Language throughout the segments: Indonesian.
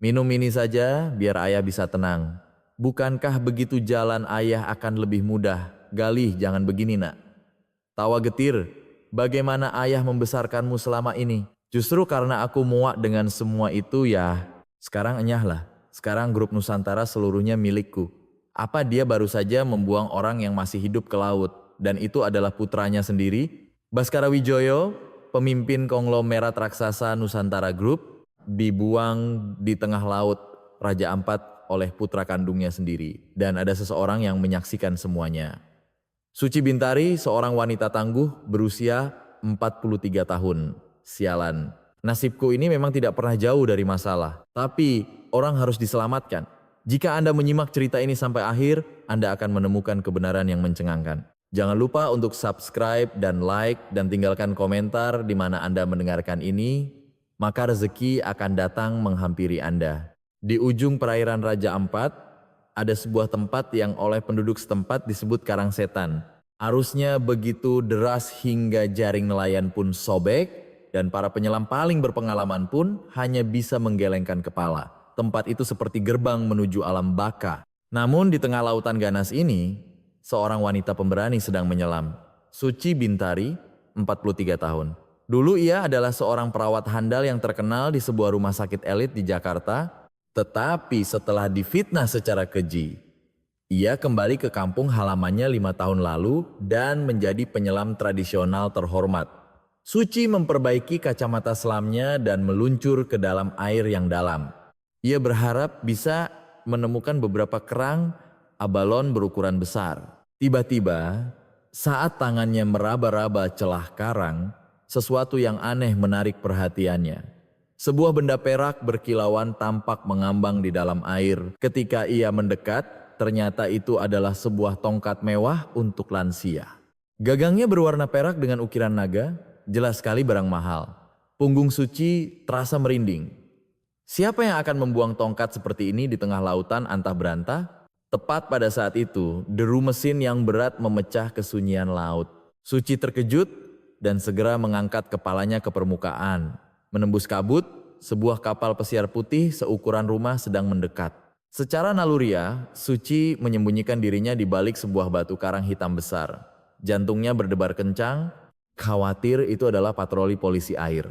Minum ini saja biar ayah bisa tenang. Bukankah begitu jalan ayah akan lebih mudah? Galih, jangan begini nak. Tawa getir, bagaimana ayah membesarkanmu selama ini? Justru karena aku muak dengan semua itu ya. Sekarang enyahlah, sekarang grup Nusantara seluruhnya milikku. Apa dia baru saja membuang orang yang masih hidup ke laut, dan itu adalah putranya sendiri? Baskara Wijoyo, pemimpin konglomerat raksasa Nusantara Group, dibuang di tengah laut Raja Ampat oleh putra kandungnya sendiri. Dan ada seseorang yang menyaksikan semuanya. Suci Bintari, seorang wanita tangguh berusia 43 tahun. Sialan. Nasibku ini memang tidak pernah jauh dari masalah. Tapi orang harus diselamatkan. Jika Anda menyimak cerita ini sampai akhir, Anda akan menemukan kebenaran yang mencengangkan. Jangan lupa untuk subscribe dan like dan tinggalkan komentar di mana Anda mendengarkan ini, maka rezeki akan datang menghampiri Anda. Di ujung perairan Raja Ampat, ada sebuah tempat yang oleh penduduk setempat disebut Karang Setan. Arusnya begitu deras hingga jaring nelayan pun sobek, dan para penyelam paling berpengalaman pun hanya bisa menggelengkan kepala. Tempat itu seperti gerbang menuju alam baka. Namun di tengah lautan ganas ini, seorang wanita pemberani sedang menyelam. Suci Bintari, 43 tahun. Dulu ia adalah seorang perawat handal yang terkenal di sebuah rumah sakit elit di Jakarta. Tetapi setelah difitnah secara keji, ia kembali ke kampung halamannya 5 tahun lalu dan menjadi penyelam tradisional terhormat. Suci memperbaiki kacamata selamnya dan meluncur ke dalam air yang dalam. Ia berharap bisa menemukan beberapa kerang abalon berukuran besar. Tiba-tiba, saat tangannya meraba-raba celah karang, sesuatu yang aneh menarik perhatiannya. Sebuah benda perak berkilauan tampak mengambang di dalam air. Ketika ia mendekat, ternyata itu adalah sebuah tongkat mewah untuk lansia. Gagangnya berwarna perak dengan ukiran naga, jelas sekali barang mahal. Punggung Suci terasa merinding. Siapa yang akan membuang tongkat seperti ini di tengah lautan antah berantah? Tepat pada saat itu, deru mesin yang berat memecah kesunyian laut. Suci terkejut dan segera mengangkat kepalanya ke permukaan. Menembus kabut, sebuah kapal pesiar putih seukuran rumah sedang mendekat. Secara naluriah, Suci menyembunyikan dirinya di balik sebuah batu karang hitam besar. Jantungnya berdebar kencang, khawatir itu adalah patroli polisi air.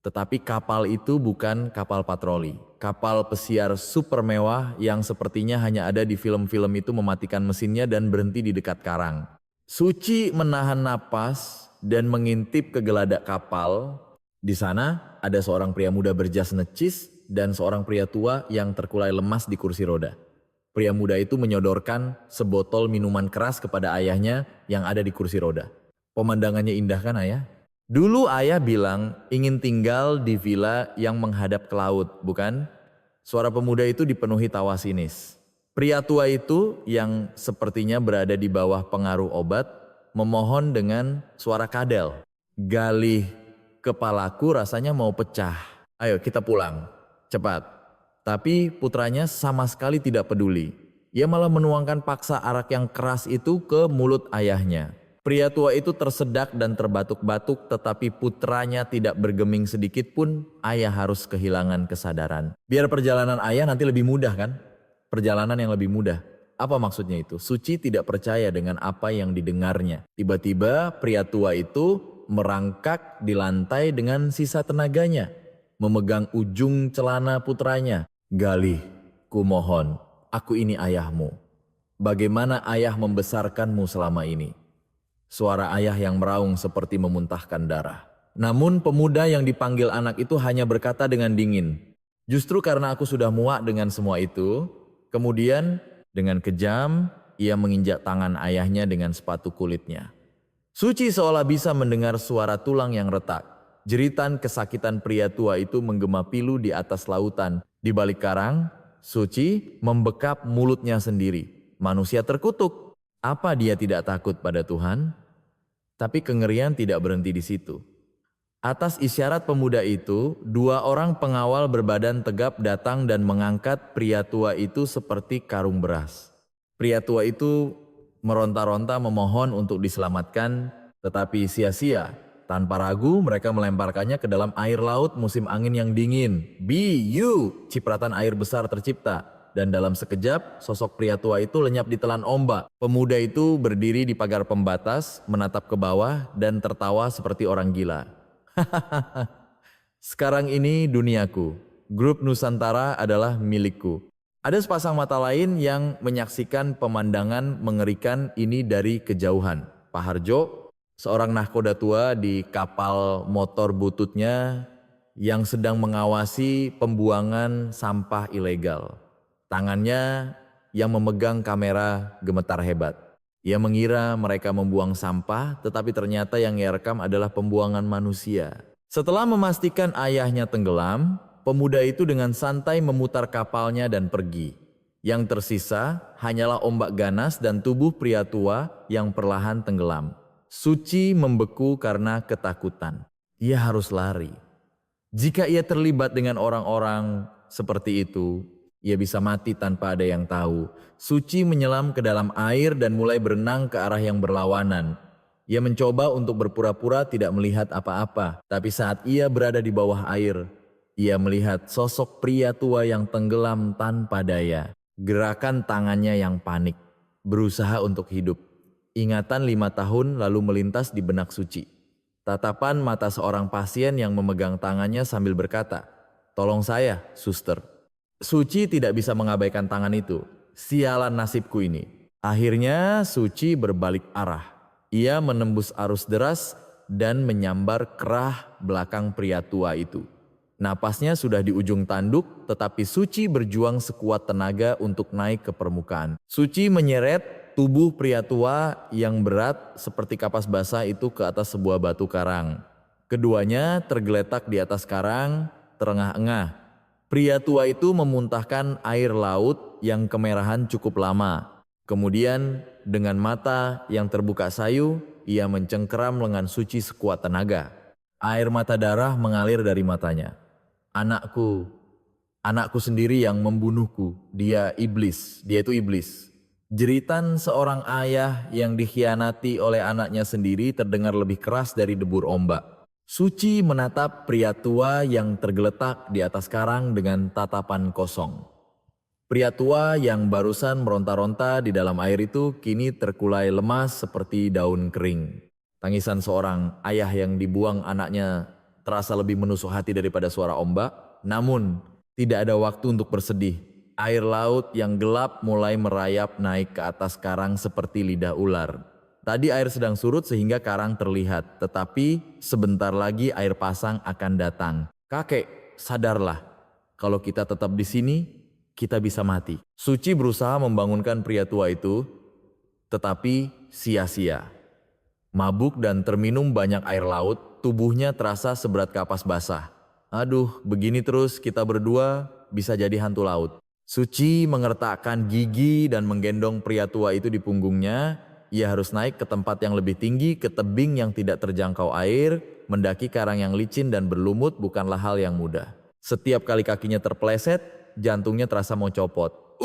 Tetapi kapal itu bukan kapal patroli. Kapal pesiar super mewah yang sepertinya hanya ada di film-film itu mematikan mesinnya dan berhenti di dekat karang. Suci menahan napas dan mengintip ke geladak kapal. Di sana ada seorang pria muda berjas necis dan seorang pria tua yang terkulai lemas di kursi roda. Pria muda itu menyodorkan sebotol minuman keras kepada ayahnya yang ada di kursi roda. Pemandangannya indah kan ayah? Dulu ayah bilang ingin tinggal di villa yang menghadap ke laut, bukan? Suara pemuda itu dipenuhi tawa sinis. Pria tua itu yang sepertinya berada di bawah pengaruh obat memohon dengan suara kadal. Galih, kepalaku rasanya mau pecah. Ayo kita pulang, cepat. Tapi putranya sama sekali tidak peduli. Ia malah menuangkan paksa arak yang keras itu ke mulut ayahnya. Pria tua itu tersedak dan terbatuk-batuk, tetapi putranya tidak bergeming sedikit pun. Ayah harus kehilangan kesadaran. Biar perjalanan ayah nanti lebih mudah kan? Perjalanan yang lebih mudah. Apa maksudnya itu? Suci tidak percaya dengan apa yang didengarnya. Tiba-tiba pria tua itu merangkak di lantai dengan sisa tenaganya, memegang ujung celana putranya. Galih, kumohon, aku ini ayahmu. Bagaimana ayah membesarkanmu selama ini? Suara ayah yang meraung seperti memuntahkan darah. Namun pemuda yang dipanggil anak itu hanya berkata dengan dingin, justru karena aku sudah muak dengan semua itu. Kemudian dengan kejam ia menginjak tangan ayahnya dengan sepatu kulitnya. Suci seolah bisa mendengar suara tulang yang retak. Jeritan kesakitan pria tua itu menggema pilu di atas lautan. Di balik karang, Suci membekap mulutnya sendiri. Manusia terkutuk. Apa dia tidak takut pada Tuhan? Tapi kengerian tidak berhenti di situ. Atas isyarat pemuda itu, 2 orang pengawal berbadan tegap datang dan mengangkat pria tua itu seperti karung beras. Pria tua itu meronta-ronta memohon untuk diselamatkan, tetapi sia-sia. Tanpa ragu mereka melemparkannya ke dalam air laut musim angin yang dingin. Biu! Cipratan air besar tercipta. Dan dalam sekejap, sosok pria tua itu lenyap ditelan ombak. Pemuda itu berdiri di pagar pembatas, menatap ke bawah, dan tertawa seperti orang gila. Sekarang ini duniaku. Grup Nusantara adalah milikku. Ada sepasang mata lain yang menyaksikan pemandangan mengerikan ini dari kejauhan. Pak Harjo, seorang nahkoda tua di kapal motor bututnya yang sedang mengawasi pembuangan sampah ilegal. Tangannya yang memegang kamera gemetar hebat. Ia mengira mereka membuang sampah, tetapi ternyata yang ia rekam adalah pembuangan manusia. Setelah memastikan ayahnya tenggelam, pemuda itu dengan santai memutar kapalnya dan pergi. Yang tersisa hanyalah ombak ganas dan tubuh pria tua yang perlahan tenggelam. Suci membeku karena ketakutan. Ia harus lari. Jika ia terlibat dengan orang-orang seperti itu, ia bisa mati tanpa ada yang tahu. Suci menyelam ke dalam air dan mulai berenang ke arah yang berlawanan. Ia mencoba untuk berpura-pura tidak melihat apa-apa. Tapi saat ia berada di bawah air, ia melihat sosok pria tua yang tenggelam tanpa daya. Gerakan tangannya yang panik, berusaha untuk hidup. Ingatan 5 tahun lalu melintas di benak Suci. Tatapan mata seorang pasien yang memegang tangannya sambil berkata, "Tolong saya, suster." Suci tidak bisa mengabaikan tangan itu. Sialan nasibku ini. Akhirnya Suci berbalik arah. Ia menembus arus deras dan menyambar kerah belakang pria tua itu. Napasnya sudah di ujung tanduk, tetapi Suci berjuang sekuat tenaga untuk naik ke permukaan. Suci menyeret tubuh pria tua yang berat seperti kapas basah itu ke atas sebuah batu karang. Keduanya tergeletak di atas karang, terengah-engah. Pria tua itu memuntahkan air laut yang kemerahan cukup lama. Kemudian dengan mata yang terbuka sayu, ia mencengkeram lengan Suci sekuat tenaga. Air mata darah mengalir dari matanya. Anakku, anakku sendiri yang membunuhku. Dia itu iblis. Jeritan seorang ayah yang dikhianati oleh anaknya sendiri terdengar lebih keras dari debur ombak. Suci menatap pria tua yang tergeletak di atas karang dengan tatapan kosong. Pria tua yang barusan meronta-ronta di dalam air itu kini terkulai lemas seperti daun kering. Tangisan seorang ayah yang dibuang anaknya terasa lebih menusuk hati daripada suara ombak. Namun, tidak ada waktu untuk bersedih. Air laut yang gelap mulai merayap naik ke atas karang seperti lidah ular. Tadi air sedang surut sehingga karang terlihat, tetapi sebentar lagi air pasang akan datang. Kakek, sadarlah. Kalau kita tetap di sini, kita bisa mati. Suci berusaha membangunkan pria tua itu, tetapi sia-sia. Mabuk dan terminum banyak air laut, tubuhnya terasa seberat kapas basah. Aduh, begini terus kita berdua bisa jadi hantu laut. Suci mengertakkan gigi dan menggendong pria tua itu di punggungnya. Ia harus naik ke tempat yang lebih tinggi, ke tebing yang tidak terjangkau air, mendaki karang yang licin dan berlumut bukanlah hal yang mudah. Setiap kali kakinya terpeleset, jantungnya terasa mau copot.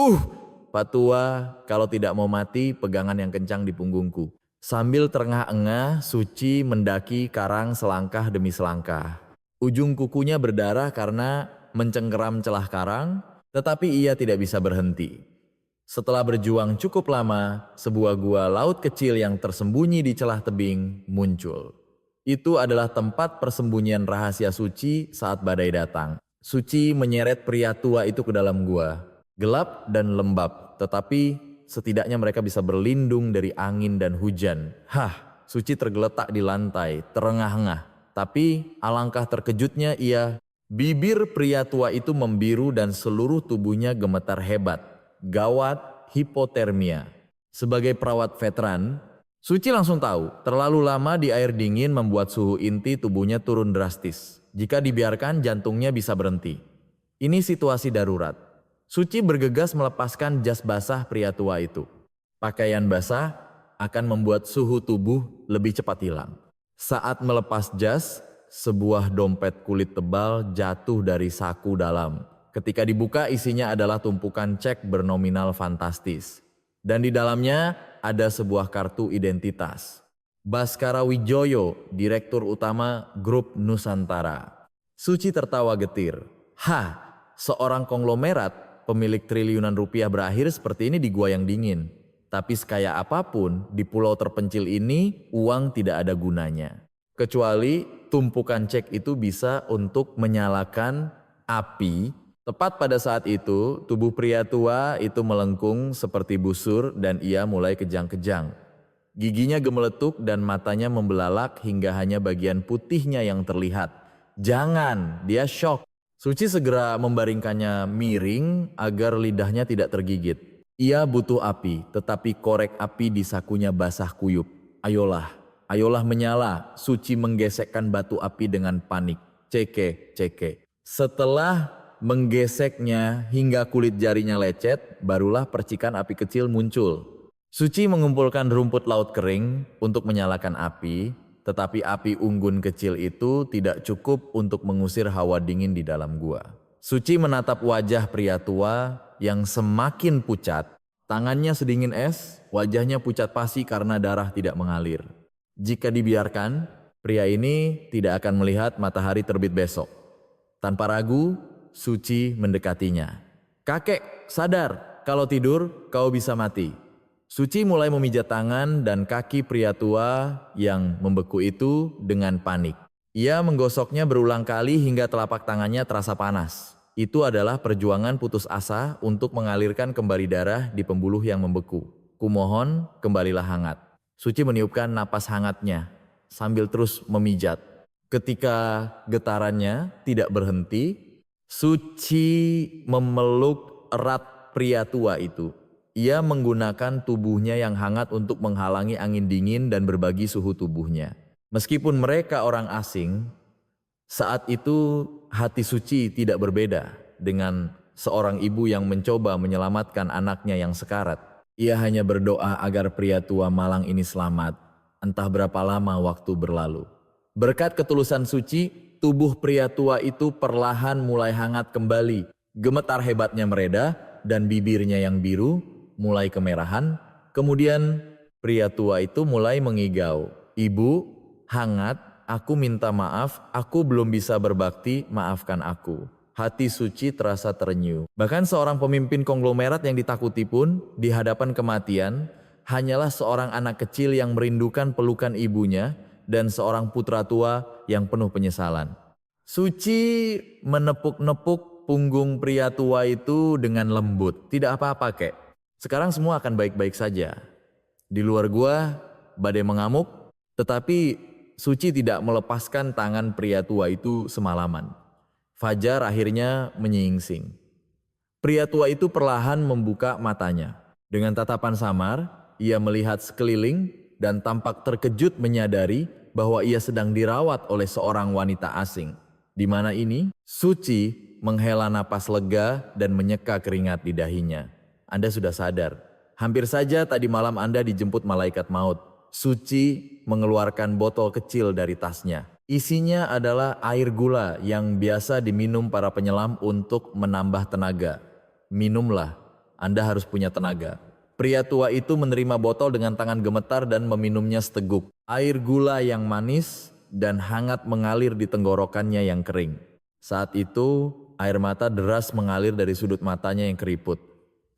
Pak tua, kalau tidak mau mati, pegangan yang kencang di punggungku. Sambil terengah-engah, Suci mendaki karang selangkah demi selangkah. Ujung kukunya berdarah karena mencengkeram celah karang, tetapi ia tidak bisa berhenti. Setelah berjuang cukup lama, sebuah gua laut kecil yang tersembunyi di celah tebing muncul. Itu adalah tempat persembunyian rahasia Suci saat badai datang. Suci menyeret pria tua itu ke dalam gua. Gelap dan lembab, tetapi setidaknya mereka bisa berlindung dari angin dan hujan. Suci tergeletak di lantai, terengah-engah. Tapi alangkah terkejutnya ia. Bibir pria tua itu membiru dan seluruh tubuhnya gemetar hebat. Gawat hipotermia. Sebagai perawat veteran, Suci langsung tahu terlalu lama di air dingin membuat suhu inti tubuhnya turun drastis. Jika dibiarkan jantungnya bisa berhenti. Ini situasi darurat. Suci bergegas melepaskan jas basah pria tua itu. Pakaian basah akan membuat suhu tubuh lebih cepat hilang. Saat melepas jas, sebuah dompet kulit tebal jatuh dari saku dalam. Ketika dibuka isinya adalah tumpukan cek bernominal fantastis. Dan di dalamnya ada sebuah kartu identitas. Baskara Wijoyo, Direktur Utama Grup Nusantara. Suci tertawa getir. Hah, seorang konglomerat pemilik triliunan rupiah berakhir seperti ini di gua yang dingin. Tapi sekaya apapun, di pulau terpencil ini uang tidak ada gunanya. Kecuali tumpukan cek itu bisa untuk menyalakan api. Tepat pada saat itu, tubuh pria tua itu melengkung seperti busur dan ia mulai kejang-kejang. Giginya gemeletuk dan matanya membelalak hingga hanya bagian putihnya yang terlihat. Jangan, dia syok. Suci segera membaringkannya miring agar lidahnya tidak tergigit. Ia butuh api, tetapi korek api di sakunya basah kuyup. Ayolah, ayolah menyala. Suci menggesekkan batu api dengan panik. Ceke, ceke. Setelah menggeseknya hingga kulit jarinya lecet, barulah percikan api kecil muncul. Suci mengumpulkan rumput laut kering untuk menyalakan api, tetapi api unggun kecil itu tidak cukup untuk mengusir hawa dingin di dalam gua. Suci menatap wajah pria tua yang semakin pucat. Tangannya sedingin es, wajahnya pucat pasi karena darah tidak mengalir. Jika dibiarkan, pria ini tidak akan melihat matahari terbit besok. Tanpa ragu, Suci mendekatinya. Kakek, sadar, kalau tidur kau bisa mati. Suci mulai memijat tangan dan kaki pria tua yang membeku itu dengan panik. Ia menggosoknya berulang kali hingga telapak tangannya terasa panas. Itu adalah perjuangan putus asa untuk mengalirkan kembali darah di pembuluh yang membeku. Kumohon, kembalilah hangat. Suci meniupkan napas hangatnya sambil terus memijat. Ketika getarannya tidak berhenti, Suci memeluk erat pria tua itu. Ia menggunakan tubuhnya yang hangat untuk menghalangi angin dingin dan berbagi suhu tubuhnya. Meskipun mereka orang asing, saat itu hati Suci tidak berbeda dengan seorang ibu yang mencoba menyelamatkan anaknya yang sekarat. Ia hanya berdoa agar pria tua malang ini selamat, entah berapa lama waktu berlalu. Berkat ketulusan Suci, tubuh pria tua itu perlahan mulai hangat kembali. Gemetar hebatnya mereda dan bibirnya yang biru mulai kemerahan. Kemudian pria tua itu mulai mengigau. Ibu, hangat, aku minta maaf, aku belum bisa berbakti, maafkan aku. Hati Suci terasa terenyuh. Bahkan seorang pemimpin konglomerat yang ditakuti pun di hadapan kematian hanyalah seorang anak kecil yang merindukan pelukan ibunya dan seorang putra tua yang penuh penyesalan. Suci menepuk-nepuk punggung pria tua itu dengan lembut. Tidak apa-apa, kek. Sekarang semua akan baik-baik saja. Di luar gua badai mengamuk, tetapi Suci tidak melepaskan tangan pria tua itu semalaman. Fajar akhirnya menyingsing. Pria tua itu perlahan membuka matanya. Dengan tatapan samar, ia melihat sekeliling dan tampak terkejut menyadari bahwa ia sedang dirawat oleh seorang wanita asing. Di mana ini? Suci menghela napas lega dan menyeka keringat di dahinya. Anda sudah sadar. Hampir saja tadi malam Anda dijemput malaikat maut. Suci mengeluarkan botol kecil dari tasnya. Isinya adalah air gula yang biasa diminum para penyelam untuk menambah tenaga. Minumlah, Anda harus punya tenaga. Pria tua itu menerima botol dengan tangan gemetar dan meminumnya seteguk. Air gula yang manis dan hangat mengalir di tenggorokannya yang kering. Saat itu, air mata deras mengalir dari sudut matanya yang keriput.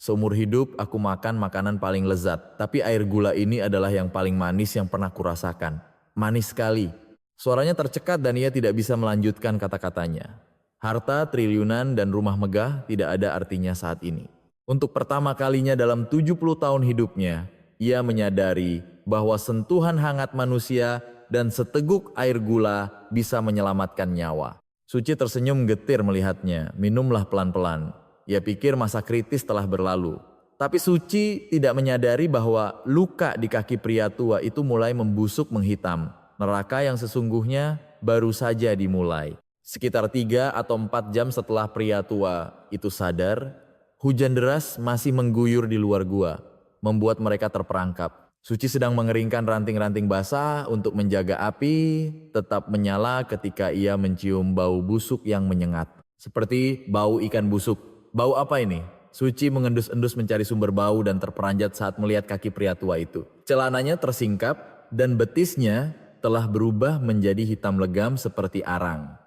Seumur hidup aku makan makanan paling lezat, tapi air gula ini adalah yang paling manis yang pernah kurasakan. Manis sekali. Suaranya tercekat dan ia tidak bisa melanjutkan kata-katanya. Harta, triliunan, dan rumah megah tidak ada artinya saat ini. Untuk pertama kalinya dalam 70 tahun hidupnya, ia menyadari bahwa sentuhan hangat manusia dan seteguk air gula bisa menyelamatkan nyawa. Suci tersenyum getir melihatnya. Minumlah pelan-pelan. Ia pikir masa kritis telah berlalu. Tapi Suci tidak menyadari bahwa luka di kaki pria tua itu mulai membusuk menghitam. Neraka yang sesungguhnya baru saja dimulai. Sekitar 3 atau 4 jam setelah pria tua itu sadar, hujan deras masih mengguyur di luar gua, membuat mereka terperangkap. Suci sedang mengeringkan ranting-ranting basah untuk menjaga api tetap menyala ketika ia mencium bau busuk yang menyengat. Seperti bau ikan busuk. Bau apa ini? Suci mengendus-endus mencari sumber bau dan terperanjat saat melihat kaki pria tua itu. Celananya tersingkap dan betisnya telah berubah menjadi hitam legam seperti arang.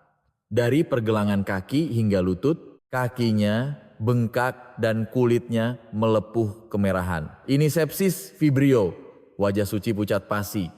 Dari pergelangan kaki hingga lutut, kakinya bengkak dan kulitnya melepuh kemerahan. Ini sepsis vibrio, wajah Suci pucat pasi.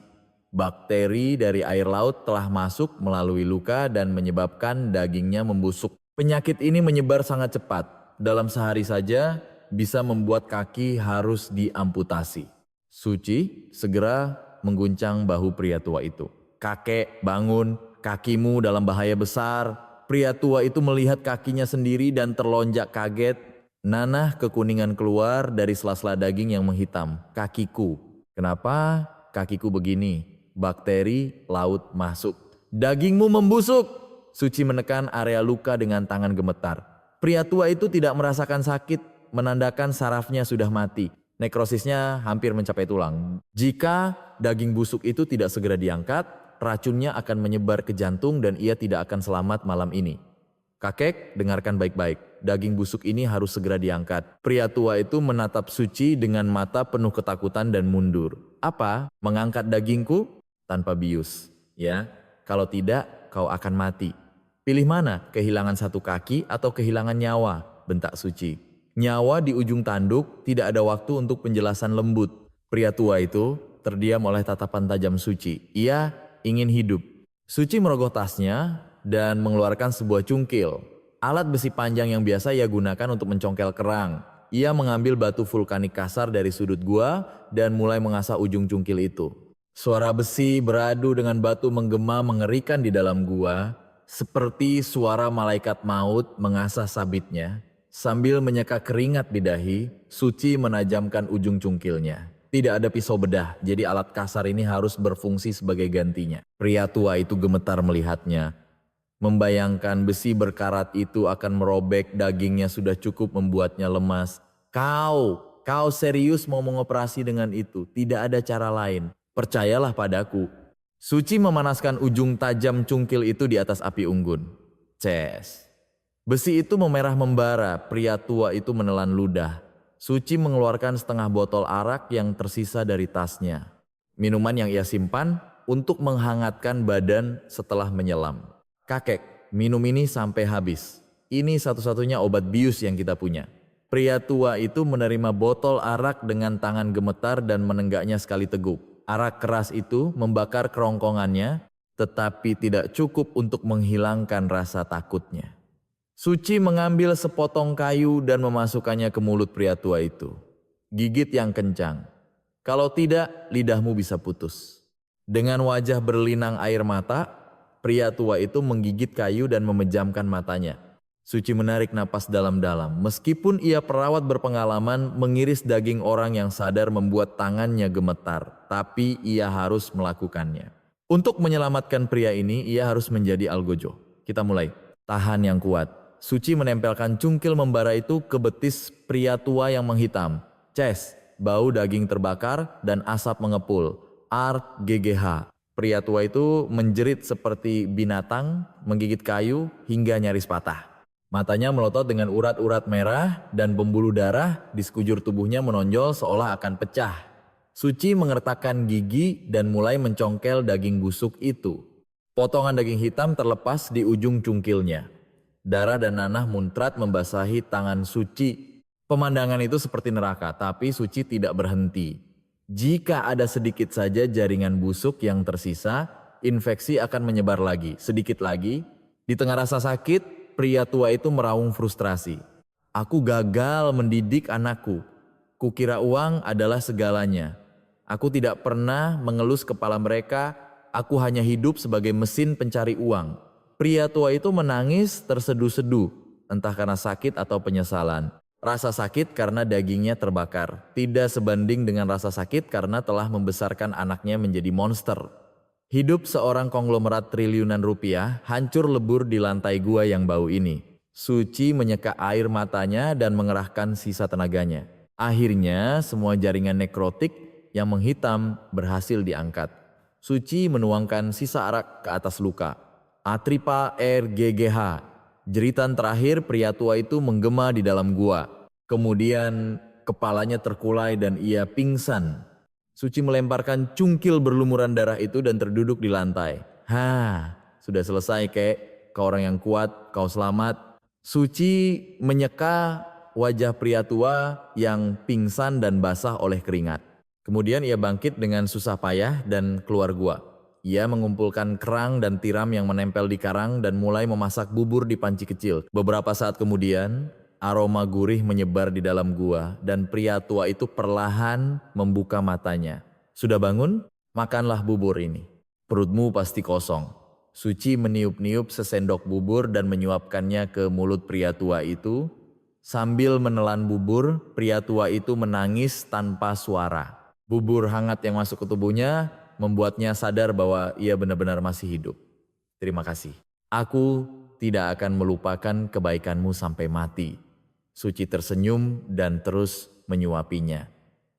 Bakteri dari air laut telah masuk melalui luka dan menyebabkan dagingnya membusuk. Penyakit ini menyebar sangat cepat. Dalam sehari saja bisa membuat kaki harus diamputasi. Suci segera mengguncang bahu pria tua itu. Kakek, bangun, kakimu dalam bahaya besar. Pria tua itu melihat kakinya sendiri dan terlonjak kaget. Nanah kekuningan keluar dari sela-sela daging yang menghitam. Kakiku. Kenapa kakiku begini? Bakteri laut masuk. Dagingmu membusuk. Suci menekan area luka dengan tangan gemetar. Pria tua itu tidak merasakan sakit, menandakan sarafnya sudah mati. Nekrosisnya hampir mencapai tulang. Jika daging busuk itu tidak segera diangkat, racunnya akan menyebar ke jantung dan ia tidak akan selamat malam ini. Kakek, dengarkan baik-baik. Daging busuk ini harus segera diangkat. Pria tua itu menatap Suci dengan mata penuh ketakutan dan mundur. Apa? Mengangkat dagingku? Tanpa bius. Ya, kalau tidak kau akan mati. Pilih mana? Kehilangan satu kaki atau kehilangan nyawa? Bentak Suci. Nyawa di ujung tanduk, tidak ada waktu untuk penjelasan lembut. Pria tua itu terdiam oleh tatapan tajam Suci. Ia ingin hidup. Suci merogoh tasnya dan mengeluarkan sebuah cungkil. Alat besi panjang yang biasa ia gunakan untuk mencongkel kerang. Ia mengambil batu vulkanik kasar dari sudut gua dan mulai mengasah ujung cungkil itu. Suara besi beradu dengan batu menggema mengerikan di dalam gua, seperti suara malaikat maut mengasah sabitnya. Sambil menyeka keringat di dahi, Suci menajamkan ujung cungkilnya. Tidak ada pisau bedah, jadi alat kasar ini harus berfungsi sebagai gantinya. Pria tua itu gemetar melihatnya. Membayangkan besi berkarat itu akan merobek dagingnya sudah cukup membuatnya lemas. Kau serius mau mengoperasi dengan itu? Tidak ada cara lain. Percayalah padaku. Suci memanaskan ujung tajam cungkil itu di atas api unggun. Ces. Besi itu memerah membara, pria tua itu menelan ludah. Suci mengeluarkan setengah botol arak yang tersisa dari tasnya. Minuman yang ia simpan untuk menghangatkan badan setelah menyelam. Kakek, minum ini sampai habis. Ini satu-satunya obat bius yang kita punya. Pria tua itu menerima botol arak dengan tangan gemetar dan menenggaknya sekali teguk. Arak keras itu membakar kerongkongannya, tetapi tidak cukup untuk menghilangkan rasa takutnya. Suci mengambil sepotong kayu dan memasukkannya ke mulut pria tua itu. Gigit yang kencang. Kalau tidak, lidahmu bisa putus. Dengan wajah berlinang air mata, pria tua itu menggigit kayu dan memejamkan matanya. Suci menarik napas dalam-dalam. Meskipun ia perawat berpengalaman, mengiris daging orang yang sadar membuat tangannya gemetar. Tapi ia harus melakukannya. Untuk menyelamatkan pria ini, ia harus menjadi algojo. Kita mulai. Tahan yang kuat. Suci menempelkan cungkil membara itu ke betis pria tua yang menghitam. Ces, bau daging terbakar dan asap mengepul. Art GGH. Pria tua itu menjerit seperti binatang, menggigit kayu hingga nyaris patah. Matanya melotot dengan urat-urat merah dan pembuluh darah di sekujur tubuhnya menonjol seolah akan pecah. Suci mengertakkan gigi dan mulai mencongkel daging busuk itu. Potongan daging hitam terlepas di ujung cungkilnya. Darah dan nanah muncrat membasahi tangan Suci. Pemandangan itu seperti neraka, tapi Suci tidak berhenti. Jika ada sedikit saja jaringan busuk yang tersisa, infeksi akan menyebar lagi, sedikit lagi. Di tengah rasa sakit, pria tua itu meraung frustrasi. Aku gagal mendidik anakku. Kukira uang adalah segalanya. Aku tidak pernah mengelus kepala mereka. Aku hanya hidup sebagai mesin pencari uang. Pria tua itu menangis terseduh-seduh, entah karena sakit atau penyesalan. Rasa sakit karena dagingnya terbakar. Tidak sebanding dengan rasa sakit karena telah membesarkan anaknya menjadi monster. Hidup seorang konglomerat triliunan rupiah hancur lebur di lantai gua yang bau ini. Suci menyeka air matanya dan mengerahkan sisa tenaganya. Akhirnya semua jaringan nekrotik yang menghitam berhasil diangkat. Suci menuangkan sisa arak ke atas luka. Atripa RGGH. Jeritan terakhir pria tua itu menggema di dalam gua. Kemudian kepalanya terkulai dan ia pingsan. Suci melemparkan cungkil berlumuran darah itu dan terduduk di lantai. Sudah selesai kek, kau orang yang kuat, kau selamat. Suci menyeka wajah pria tua yang pingsan dan basah oleh keringat. Kemudian ia bangkit dengan susah payah dan keluar gua. Ia mengumpulkan kerang dan tiram yang menempel di karang dan mulai memasak bubur di panci kecil. Beberapa saat kemudian, aroma gurih menyebar di dalam gua dan pria tua itu perlahan membuka matanya. Sudah bangun? Makanlah bubur ini. Perutmu pasti kosong. Suci meniup-niup sesendok bubur dan menyuapkannya ke mulut pria tua itu. Sambil menelan bubur, pria tua itu menangis tanpa suara. Bubur hangat yang masuk ke tubuhnya membuatnya sadar bahwa ia benar-benar masih hidup. Terima kasih. Aku tidak akan melupakan kebaikanmu sampai mati. Suci tersenyum dan terus menyuapinya.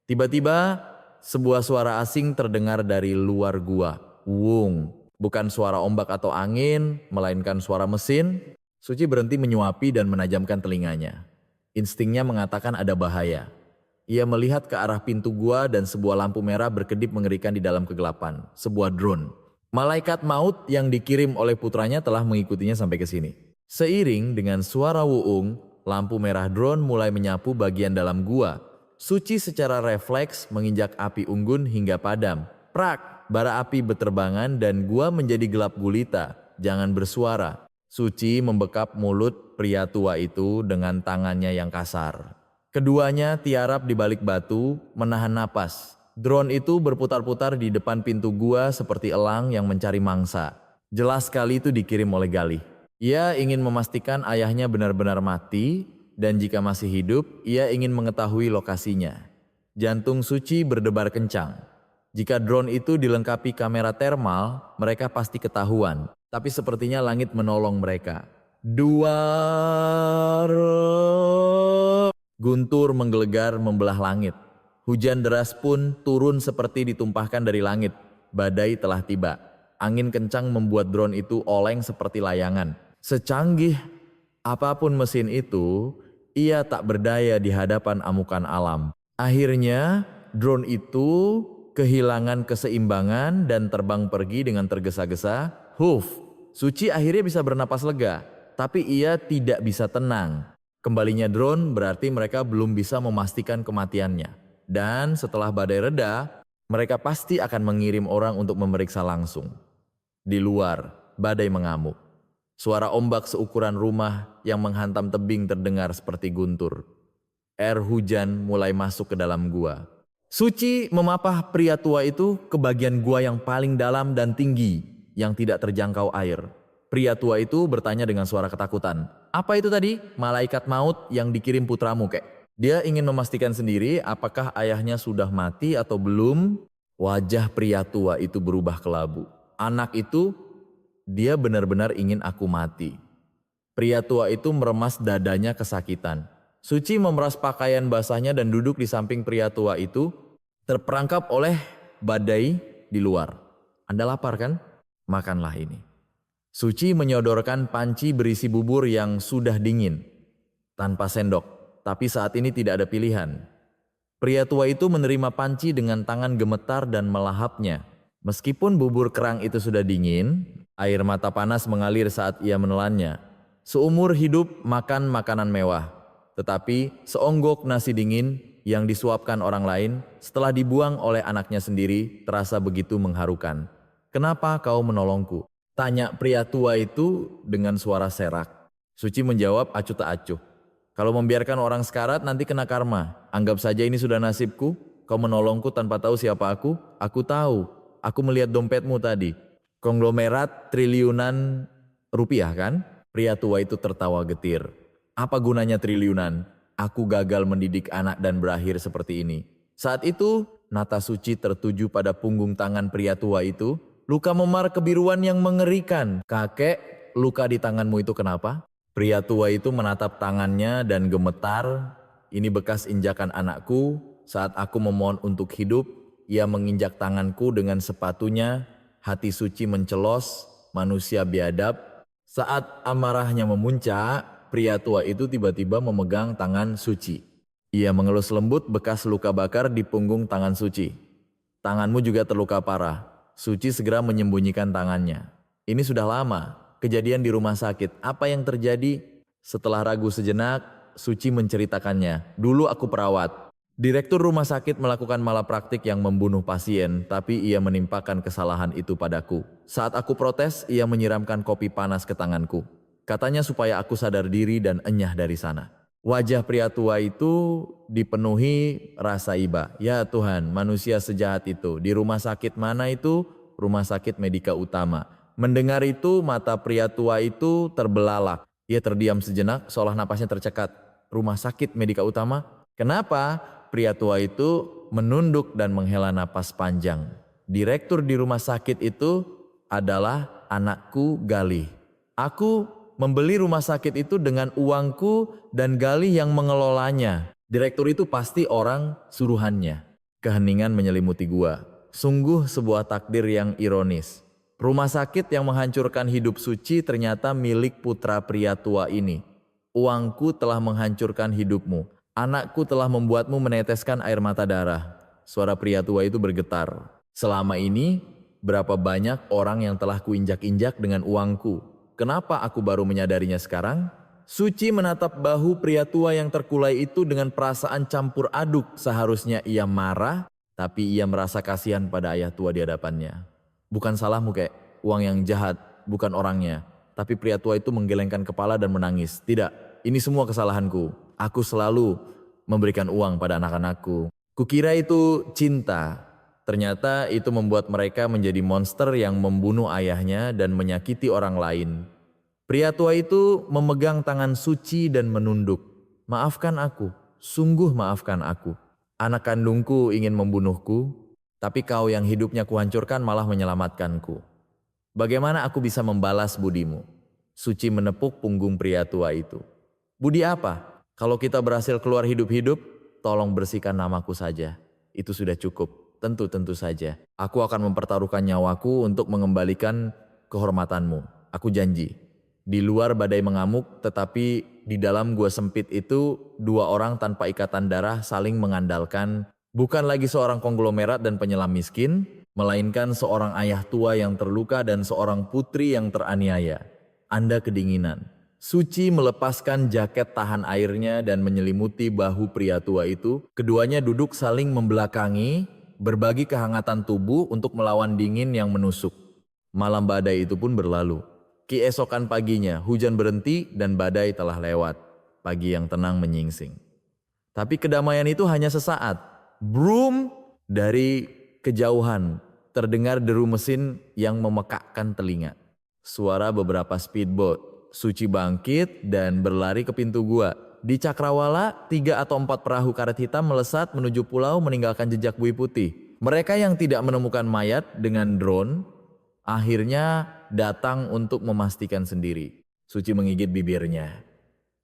Tiba-tiba sebuah suara asing terdengar dari luar gua. Wung, bukan suara ombak atau angin, melainkan suara mesin. Suci berhenti menyuapi dan menajamkan telinganya. Instingnya mengatakan ada bahaya. Ia melihat ke arah pintu gua dan sebuah lampu merah berkedip mengerikan di dalam kegelapan. Sebuah drone. Malaikat maut yang dikirim oleh putranya telah mengikutinya sampai ke sini. Seiring dengan suara wuung, lampu merah drone mulai menyapu bagian dalam gua. Suci secara refleks menginjak api unggun hingga padam. Prak, bara api berterbangan dan gua menjadi gelap gulita. Jangan bersuara. Suci membekap mulut pria tua itu dengan tangannya yang kasar. Keduanya tiarap di balik batu, menahan napas. Drone itu berputar-putar di depan pintu gua seperti elang yang mencari mangsa. Jelas sekali itu dikirim oleh Galih. Ia ingin memastikan ayahnya benar-benar mati, dan jika masih hidup, ia ingin mengetahui lokasinya. Jantung Suci berdebar kencang. Jika drone itu dilengkapi kamera termal, mereka pasti ketahuan. Tapi sepertinya langit menolong mereka. Guntur menggelegar membelah langit. Hujan deras pun turun seperti ditumpahkan dari langit. Badai telah tiba. Angin kencang membuat drone itu oleng seperti layangan. Secanggih apapun mesin itu, ia tak berdaya di hadapan amukan alam. Akhirnya, drone itu kehilangan keseimbangan dan terbang pergi dengan tergesa-gesa. Suci akhirnya bisa bernapas lega, tapi ia tidak bisa tenang. Kembalinya drone berarti mereka belum bisa memastikan kematiannya. Dan setelah badai reda, mereka pasti akan mengirim orang untuk memeriksa langsung. Di luar, badai mengamuk. Suara ombak seukuran rumah yang menghantam tebing terdengar seperti guntur. Air hujan mulai masuk ke dalam gua. Suci memapah pria tua itu ke bagian gua yang paling dalam dan tinggi, yang tidak terjangkau air. Pria tua itu bertanya dengan suara ketakutan. Apa itu tadi? Malaikat maut yang dikirim putramu kek. Dia ingin memastikan sendiri apakah ayahnya sudah mati atau belum. Wajah pria tua itu berubah kelabu. Anak itu, dia benar-benar ingin aku mati. Pria tua itu meremas dadanya kesakitan. Suci memeras pakaian basahnya dan duduk di samping pria tua itu, terperangkap oleh badai di luar. Anda lapar kan? Makanlah ini. Suci menyodorkan panci berisi bubur yang sudah dingin, tanpa sendok, tapi saat ini tidak ada pilihan. Pria tua itu menerima panci dengan tangan gemetar dan melahapnya. Meskipun bubur kerang itu sudah dingin, air mata panas mengalir saat ia menelannya. Seumur hidup makan makanan mewah, tetapi seonggok nasi dingin yang disuapkan orang lain setelah dibuang oleh anaknya sendiri terasa begitu mengharukan. Kenapa kau menolongku? Tanya pria tua itu dengan suara serak. Suci menjawab acuh tak acuh. Kalau membiarkan orang sekarat nanti kena karma. Anggap saja ini sudah nasibku. Kau menolongku tanpa tahu siapa aku. Aku tahu. Aku melihat dompetmu tadi. Konglomerat triliunan rupiah kan? Pria tua itu tertawa getir. Apa gunanya triliunan? Aku gagal mendidik anak dan berakhir seperti ini. Saat itu, nata Suci tertuju pada punggung tangan pria tua itu. Luka memar kebiruan yang mengerikan. Kakek, luka di tanganmu itu kenapa? Pria tua itu menatap tangannya dan gemetar. Ini bekas injakan anakku. Saat aku memohon untuk hidup, ia menginjak tanganku dengan sepatunya. Hati Suci mencelos, manusia biadab. Saat amarahnya memuncak, pria tua itu tiba-tiba memegang tangan Suci. Ia mengelus lembut bekas luka bakar di punggung tangan Suci. Tanganmu juga terluka parah. Suci segera menyembunyikan tangannya. Ini sudah lama, kejadian di rumah sakit. Apa yang terjadi? Setelah ragu sejenak, Suci menceritakannya. Dulu aku perawat. Direktur rumah sakit melakukan malapraktik yang membunuh pasien, tapi ia menimpakan kesalahan itu padaku. Saat aku protes, ia menyiramkan kopi panas ke tanganku. Katanya supaya aku sadar diri dan enyah dari sana. Wajah pria tua itu dipenuhi rasa iba. Ya Tuhan, manusia sejahat itu. Di rumah sakit mana itu? Rumah sakit Medika Utama. Mendengar itu, mata pria tua itu terbelalak. Ia terdiam sejenak, seolah napasnya tercekat. Rumah sakit Medika Utama? Kenapa? Pria tua itu menunduk dan menghela napas panjang. Direktur di rumah sakit itu adalah anakku Galih. Aku membeli rumah sakit itu dengan uangku dan Galih yang mengelolanya. Direktur itu pasti orang suruhannya. Keheningan menyelimuti gua. Sungguh sebuah takdir yang ironis. Rumah sakit yang menghancurkan hidup Suci ternyata milik putra pria tua ini. Uangku telah menghancurkan hidupmu. Anakku telah membuatmu meneteskan air mata darah. Suara pria tua itu bergetar. Selama ini, berapa banyak orang yang telah kuinjak-injak dengan uangku. Kenapa aku baru menyadarinya sekarang? Suci menatap bahu pria tua yang terkulai itu dengan perasaan campur aduk. Seharusnya ia marah, tapi ia merasa kasihan pada ayah tua di hadapannya. Bukan salahmu kek, uang yang jahat, bukan orangnya. Tapi pria tua itu menggelengkan kepala dan menangis. Tidak, ini semua kesalahanku. Aku selalu memberikan uang pada anak-anakku. Kukira itu cinta. Ternyata itu membuat mereka menjadi monster yang membunuh ayahnya dan menyakiti orang lain. Pria tua itu memegang tangan Suci dan menunduk. Maafkan aku, sungguh maafkan aku. Anak kandungku ingin membunuhku, tapi kau yang hidupnya kuhancurkan malah menyelamatkanku. Bagaimana aku bisa membalas budimu? Suci menepuk punggung pria tua itu. Budi apa? Kalau kita berhasil keluar hidup-hidup, tolong bersihkan namaku saja. Itu sudah cukup, tentu saja. Aku akan mempertaruhkan nyawaku untuk mengembalikan kehormatanmu. Aku janji. Di luar badai mengamuk, tetapi di dalam gua sempit itu, dua orang tanpa ikatan darah saling mengandalkan. Bukan lagi seorang konglomerat dan penyelam miskin, melainkan seorang ayah tua yang terluka dan seorang putri yang teraniaya. Anda kedinginan. Suci melepaskan jaket tahan airnya dan menyelimuti bahu pria tua itu. Keduanya duduk saling membelakangi, berbagi kehangatan tubuh untuk melawan dingin yang menusuk. Malam badai itu pun berlalu. Keesokan paginya, hujan berhenti dan badai telah lewat. Pagi yang tenang menyingsing. Tapi kedamaian itu hanya sesaat. Brum, dari kejauhan terdengar deru mesin yang memekakkan telinga. Suara beberapa speedboat. Suci bangkit dan berlari ke pintu gua. Di cakrawala, 3 atau 4 perahu karet hitam melesat menuju pulau meninggalkan jejak buih putih. Mereka yang tidak menemukan mayat dengan drone, akhirnya datang untuk memastikan sendiri. Suci menggigit bibirnya.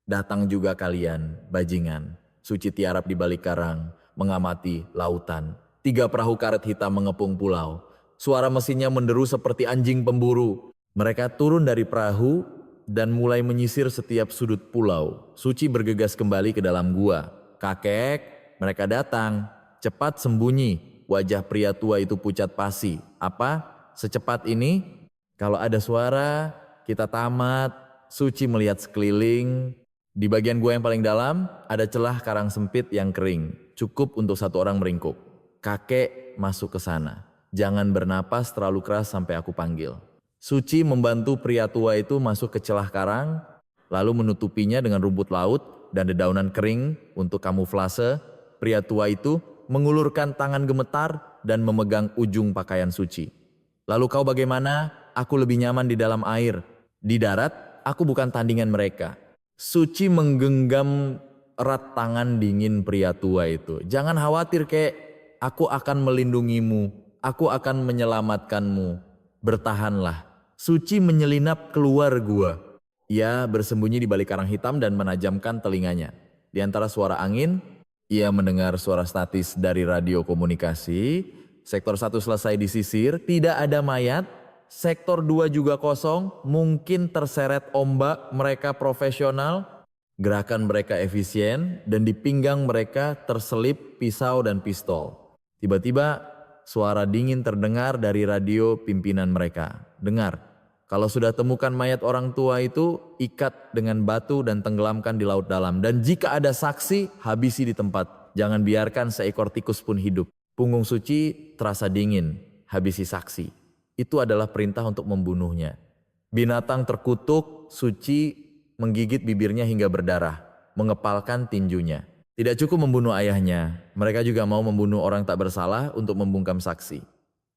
Datang juga kalian, bajingan. Suci tiarap di balik karang, mengamati lautan. 3 perahu karet hitam mengepung pulau. Suara mesinnya menderu seperti anjing pemburu. Mereka turun dari perahu dan mulai menyisir setiap sudut pulau. Suci bergegas kembali ke dalam gua. Kakek, mereka datang. Cepat sembunyi. Wajah pria tua itu pucat pasi. Apa? Secepat ini? Kalau ada suara, kita tamat. Suci melihat sekeliling. Di bagian gua yang paling dalam, ada celah karang sempit yang kering. Cukup untuk 1 orang meringkuk. Kakek masuk ke sana. Jangan bernapas terlalu keras sampai aku panggil. Suci membantu pria tua itu masuk ke celah karang, lalu menutupinya dengan rumput laut dan dedaunan kering untuk kamuflase. Pria tua itu mengulurkan tangan gemetar dan memegang ujung pakaian Suci. Lalu kau bagaimana? Aku lebih nyaman di dalam air. Di darat, aku bukan tandingan mereka. Suci menggenggam erat tangan dingin pria tua itu. Jangan khawatir kek, aku akan melindungimu, aku akan menyelamatkanmu. Bertahanlah. Suci menyelinap keluar gua. Ia bersembunyi di balik karang hitam dan menajamkan telinganya. Di antara suara angin, ia mendengar suara statis dari radio komunikasi. Sektor 1 selesai disisir, tidak ada mayat. Sektor 2 juga kosong, mungkin terseret ombak, mereka profesional. Gerakan mereka efisien dan di pinggang mereka terselip pisau dan pistol. Tiba-tiba suara dingin terdengar dari radio pimpinan mereka. Dengar, kalau sudah temukan mayat orang tua itu, ikat dengan batu dan tenggelamkan di laut dalam. Dan jika ada saksi, habisi di tempat. Jangan biarkan seekor tikus pun hidup. Punggung Suci terasa dingin, habisi saksi. Itu adalah perintah untuk membunuhnya. Binatang terkutuk, Suci menggigit bibirnya hingga berdarah, mengepalkan tinjunya. Tidak cukup membunuh ayahnya, mereka juga mau membunuh orang tak bersalah untuk membungkam saksi.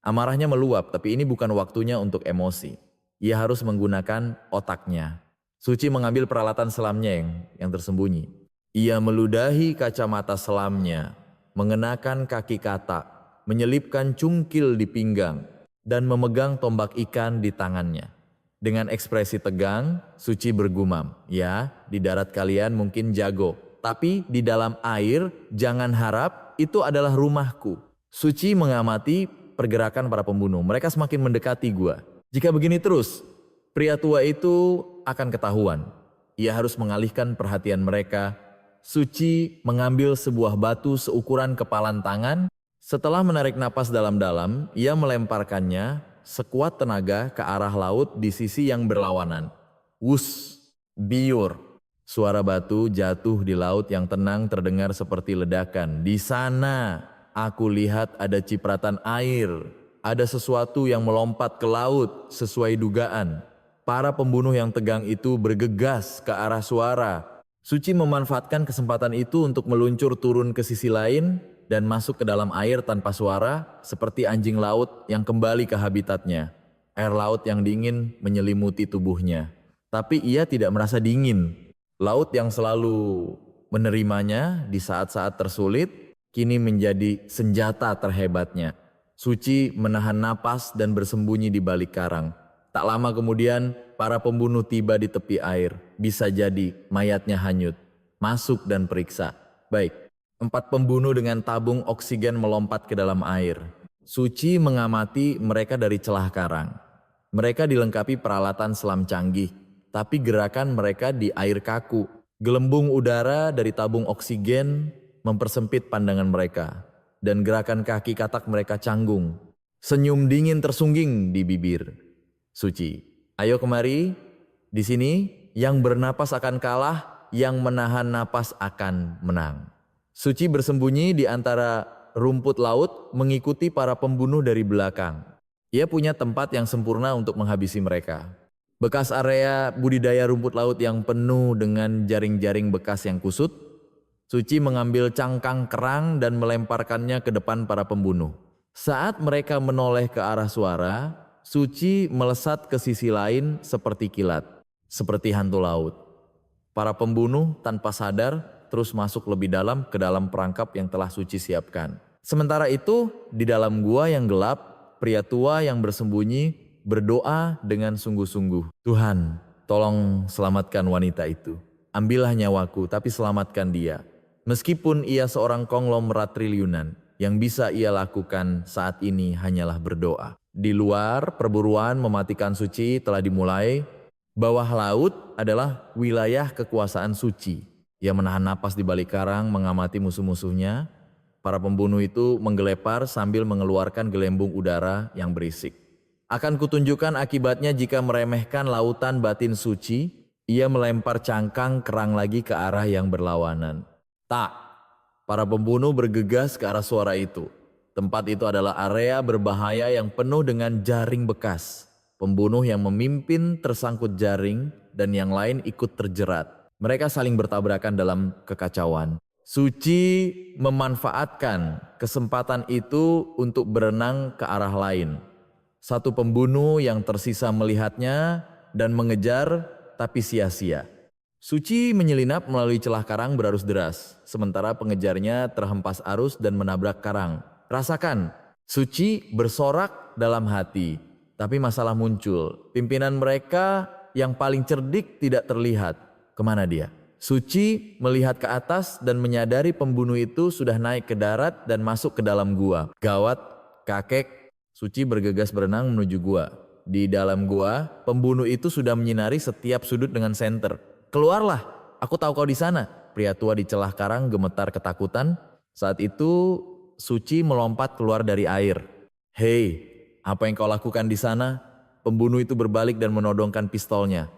Amarahnya meluap, tapi ini bukan waktunya untuk emosi. Ia harus menggunakan otaknya. Suci mengambil peralatan selamnya yang tersembunyi. Ia meludahi kacamata selamnya, mengenakan kaki katak, menyelipkan cungkil di pinggang, dan memegang tombak ikan di tangannya. Dengan ekspresi tegang, Suci bergumam, "Ya, di darat kalian mungkin jago, tapi di dalam air jangan harap itu adalah rumahku." Suci mengamati pergerakan para pembunuh. Mereka semakin mendekati gua. Jika begini terus, pria tua itu akan ketahuan. Ia harus mengalihkan perhatian mereka. Suci mengambil sebuah batu seukuran kepalan tangan. Setelah menarik napas dalam-dalam, ia melemparkannya sekuat tenaga ke arah laut di sisi yang berlawanan. Wus, biur. Suara batu jatuh di laut yang tenang terdengar seperti ledakan. Di sana aku lihat ada cipratan air. Ada sesuatu yang melompat ke laut sesuai dugaan. Para pembunuh yang tegang itu bergegas ke arah suara. Suci memanfaatkan kesempatan itu untuk meluncur turun ke sisi lain dan masuk ke dalam air tanpa suara seperti anjing laut yang kembali ke habitatnya. Air laut yang dingin menyelimuti tubuhnya. Tapi ia tidak merasa dingin. Laut yang selalu menerimanya di saat-saat tersulit kini menjadi senjata terhebatnya. Suci menahan napas dan bersembunyi di balik karang. Tak lama kemudian para pembunuh tiba di tepi air. Bisa jadi mayatnya hanyut. Masuk dan periksa. Baik. 4 pembunuh dengan tabung oksigen melompat ke dalam air. Suci mengamati mereka dari celah karang. Mereka dilengkapi peralatan selam canggih, tapi gerakan mereka di air kaku. Gelembung udara dari tabung oksigen mempersempit pandangan mereka, dan gerakan kaki katak mereka canggung. Senyum dingin tersungging di bibir. Suci, ayo kemari. Di sini, yang bernapas akan kalah, yang menahan napas akan menang. Suci bersembunyi di antara rumput laut mengikuti para pembunuh dari belakang. Ia punya tempat yang sempurna untuk menghabisi mereka. Bekas area budidaya rumput laut yang penuh dengan jaring-jaring bekas yang kusut. Suci mengambil cangkang kerang dan melemparkannya ke depan para pembunuh. Saat mereka menoleh ke arah suara, Suci melesat ke sisi lain seperti kilat, seperti hantu laut. Para pembunuh tanpa sadar terus masuk lebih dalam ke dalam perangkap yang telah Suci siapkan. Sementara itu, di dalam gua yang gelap, pria tua yang bersembunyi berdoa dengan sungguh-sungguh. Tuhan, tolong selamatkan wanita itu. Ambillah nyawaku, tapi selamatkan dia. Meskipun ia seorang konglomerat triliunan, yang bisa ia lakukan saat ini hanyalah berdoa. Di luar, perburuan mematikan Suci telah dimulai. Bawah laut adalah wilayah kekuasaan Suci. Ia menahan napas di balik karang mengamati musuh-musuhnya. Para pembunuh itu menggelepar sambil mengeluarkan gelembung udara yang berisik. Akan kutunjukkan akibatnya jika meremehkan lautan batin Suci. Ia melempar cangkang kerang lagi ke arah yang berlawanan. Tak, para pembunuh bergegas ke arah suara itu. Tempat itu adalah area berbahaya yang penuh dengan jaring bekas. Pembunuh yang memimpin tersangkut jaring dan yang lain ikut terjerat. Mereka saling bertabrakan dalam kekacauan. Suci memanfaatkan kesempatan itu untuk berenang ke arah lain. Satu pembunuh yang tersisa melihatnya dan mengejar, tapi sia-sia. Suci menyelinap melalui celah karang berarus deras, sementara pengejarnya terhempas arus dan menabrak karang. Rasakan, Suci bersorak dalam hati, tapi masalah muncul. Pimpinan mereka yang paling cerdik tidak terlihat. Kemana dia? Suci melihat ke atas dan menyadari pembunuh itu sudah naik ke darat dan masuk ke dalam gua. Gawat, kakek. Suci bergegas berenang menuju gua. Di dalam gua, pembunuh itu sudah menyinari setiap sudut dengan senter. Keluarlah, aku tahu kau di sana. Pria tua di celah karang gemetar ketakutan. Saat itu Suci melompat keluar dari air. Hei, apa yang kau lakukan di sana? Pembunuh itu berbalik dan menodongkan pistolnya.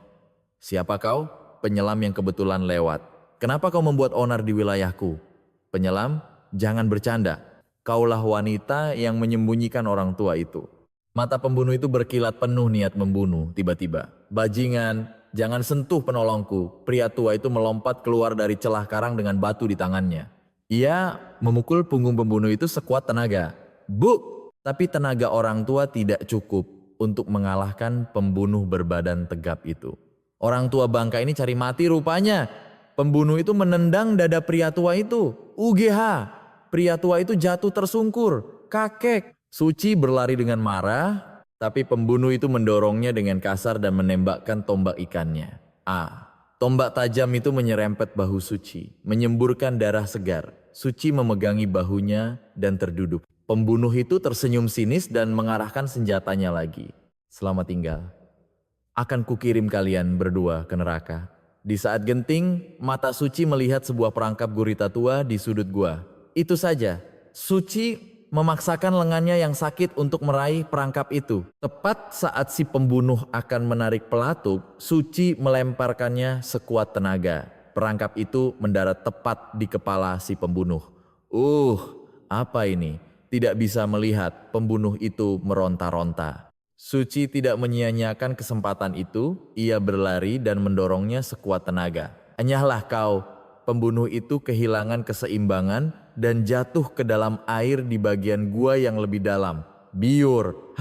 Siapa kau? Penyelam yang kebetulan lewat. Kenapa kau membuat onar di wilayahku? Penyelam, jangan bercanda. Kaulah wanita yang menyembunyikan orang tua itu. Mata pembunuh itu berkilat penuh niat membunuh tiba-tiba. Bajingan, jangan sentuh penolongku. Pria tua itu melompat keluar dari celah karang dengan batu di tangannya. Ia memukul punggung pembunuh itu sekuat tenaga. Bu! Tapi tenaga orang tua tidak cukup untuk mengalahkan pembunuh berbadan tegap itu. Orang tua bangka ini cari mati rupanya. Pembunuh itu menendang dada pria tua itu. UGH. Pria tua itu jatuh tersungkur. Kakek. Suci berlari dengan marah, tapi pembunuh itu mendorongnya dengan kasar dan menembakkan tombak ikannya. Tombak tajam itu menyerempet bahu Suci, menyemburkan darah segar. Suci memegangi bahunya dan terduduk. Pembunuh itu tersenyum sinis dan mengarahkan senjatanya lagi. Selamat tinggal. Akan kukirim kalian berdua ke neraka. Di saat genting, mata Suci melihat sebuah perangkap gurita tua di sudut gua. Itu saja. Suci memaksakan lengannya yang sakit untuk meraih perangkap itu. Tepat saat si pembunuh akan menarik pelatuk, Suci melemparkannya sekuat tenaga. Perangkap itu mendarat tepat di kepala si pembunuh. Apa ini? Tidak bisa melihat pembunuh itu meronta-ronta. Suci tidak menyia-nyiakan kesempatan itu, ia berlari dan mendorongnya sekuat tenaga. Enyahlah kau, pembunuh itu kehilangan keseimbangan dan jatuh ke dalam air di bagian gua yang lebih dalam. Biur,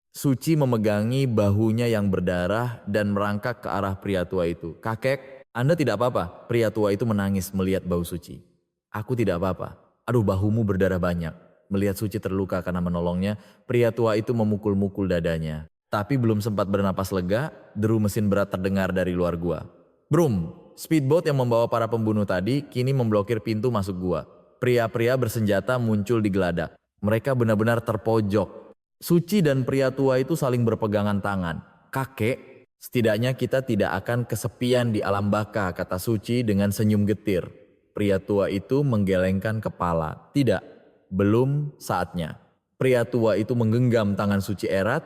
Suci memegangi bahunya yang berdarah dan merangkak ke arah pria tua itu. Kakek, Anda tidak apa-apa. Pria tua itu menangis melihat bau Suci. Aku tidak apa-apa. Aduh, bahumu berdarah banyak. Melihat Suci terluka karena menolongnya, pria tua itu memukul-mukul dadanya. Tapi belum sempat bernapas lega, deru mesin berat terdengar dari luar gua. Brum, speedboat yang membawa para pembunuh tadi kini memblokir pintu masuk gua. Pria-pria bersenjata muncul di geladak. Mereka benar-benar terpojok. Suci dan pria tua itu saling berpegangan tangan. Kakek, setidaknya kita tidak akan kesepian di alam baka, kata Suci dengan senyum getir. Pria tua itu menggelengkan kepala. Tidak. Belum saatnya. Pria tua itu menggenggam tangan Suci erat,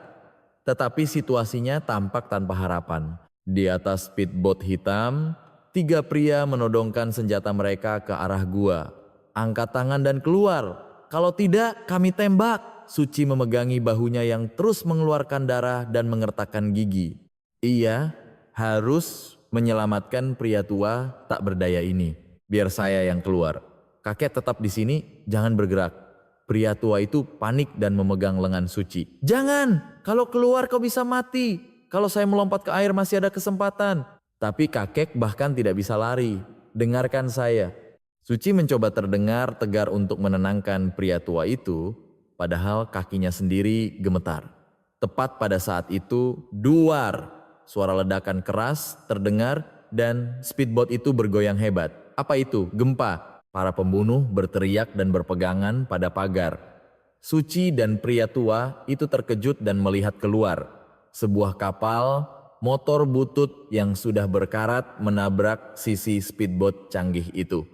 tetapi situasinya tampak tanpa harapan. Di atas speedboat hitam, 3 pria menodongkan senjata mereka ke arah gua. Angkat tangan dan keluar. Kalau tidak, kami tembak. Suci memegangi bahunya yang terus mengeluarkan darah dan mengertakkan gigi. Ia harus menyelamatkan pria tua tak berdaya ini. Biar saya yang keluar. Kakek tetap di sini, jangan bergerak. Pria tua itu panik dan memegang lengan Suci. Jangan, kalau keluar kau bisa mati. Kalau saya melompat ke air masih ada kesempatan. Tapi kakek bahkan tidak bisa lari. Dengarkan saya. Suci mencoba terdengar tegar untuk menenangkan pria tua itu, padahal kakinya sendiri gemetar. Tepat pada saat itu, duar. Suara ledakan keras terdengar dan speedboat itu bergoyang hebat. Apa itu? Gempa. Para pembunuh berteriak dan berpegangan pada pagar. Suci dan pria tua itu terkejut dan melihat keluar. Sebuah kapal motor butut yang sudah berkarat menabrak sisi speedboat canggih itu.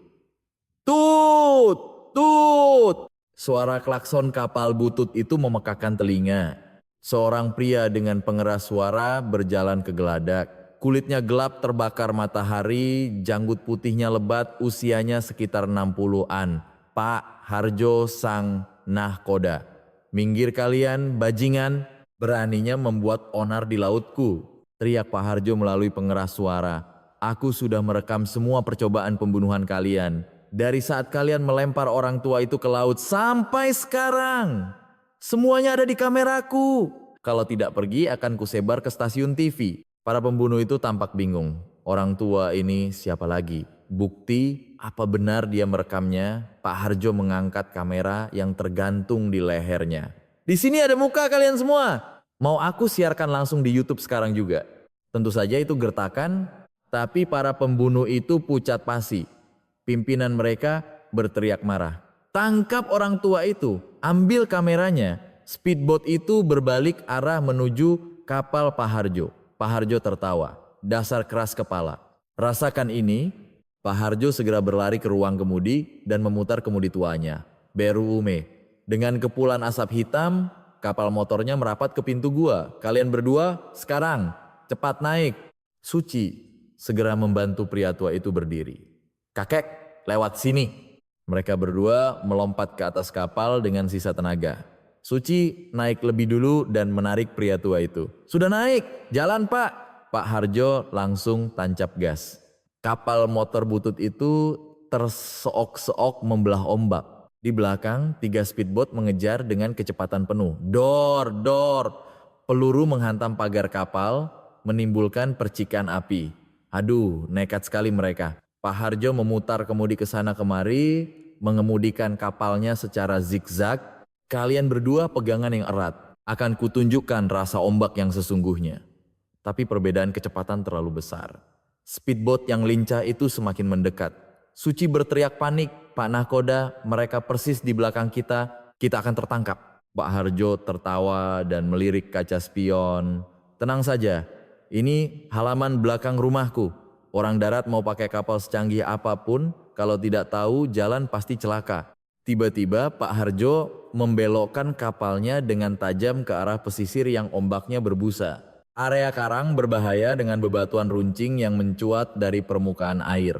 Tut! Tut! Suara klakson kapal butut itu memekakkan telinga. Seorang pria dengan pengeras suara berjalan ke geladak. Kulitnya gelap terbakar matahari, janggut putihnya lebat, usianya sekitar 60-an. Pak Harjo sang nahkoda. Minggir kalian, bajingan, beraninya membuat onar di lautku. Teriak Pak Harjo melalui pengeras suara. Aku sudah merekam semua percobaan pembunuhan kalian. Dari saat kalian melempar orang tua itu ke laut sampai sekarang. Semuanya ada di kameraku. Kalau tidak pergi akan kusebar ke stasiun TV. Para pembunuh itu tampak bingung. Orang tua ini siapa lagi? Bukti apa benar dia merekamnya? Pak Harjo mengangkat kamera yang tergantung di lehernya. Di sini ada muka kalian semua. Mau aku siarkan langsung di YouTube sekarang juga? Tentu saja itu gertakan, tapi para pembunuh itu pucat pasi. Pimpinan mereka berteriak marah. Tangkap orang tua itu, ambil kameranya. Speedboat itu berbalik arah menuju kapal Pak Harjo. Pak Harjo tertawa, dasar keras kepala. Rasakan ini, Pak Harjo segera berlari ke ruang kemudi dan memutar kemudi tuanya. Beru Ume. Dengan kepulan asap hitam, kapal motornya merapat ke pintu gua. Kalian berdua sekarang cepat naik. Suci segera membantu pria tua itu berdiri. Kakek, lewat sini. Mereka berdua melompat ke atas kapal dengan sisa tenaga. Suci naik lebih dulu dan menarik pria tua itu. Sudah naik, jalan Pak. Pak Harjo langsung tancap gas. Kapal motor butut itu terseok-seok membelah ombak. Di belakang, 3 speedboat mengejar dengan kecepatan penuh. Dor, dor. Peluru menghantam pagar kapal, menimbulkan percikan api. Aduh, nekat sekali mereka. Pak Harjo memutar kemudi ke sana kemari, mengemudikan kapalnya secara zigzag. Kalian berdua pegangan yang erat. Akan kutunjukkan rasa ombak yang sesungguhnya. Tapi perbedaan kecepatan terlalu besar. Speedboat yang lincah itu semakin mendekat. Suci berteriak panik, Pak Nahkoda, mereka persis di belakang kita akan tertangkap. Pak Harjo tertawa dan melirik kaca spion. Tenang saja, ini halaman belakang rumahku. Orang darat mau pakai kapal secanggih apapun, kalau tidak tahu jalan pasti celaka. Tiba-tiba Pak Harjo membelokkan kapalnya dengan tajam ke arah pesisir yang ombaknya berbusa. Area karang berbahaya dengan bebatuan runcing yang mencuat dari permukaan air.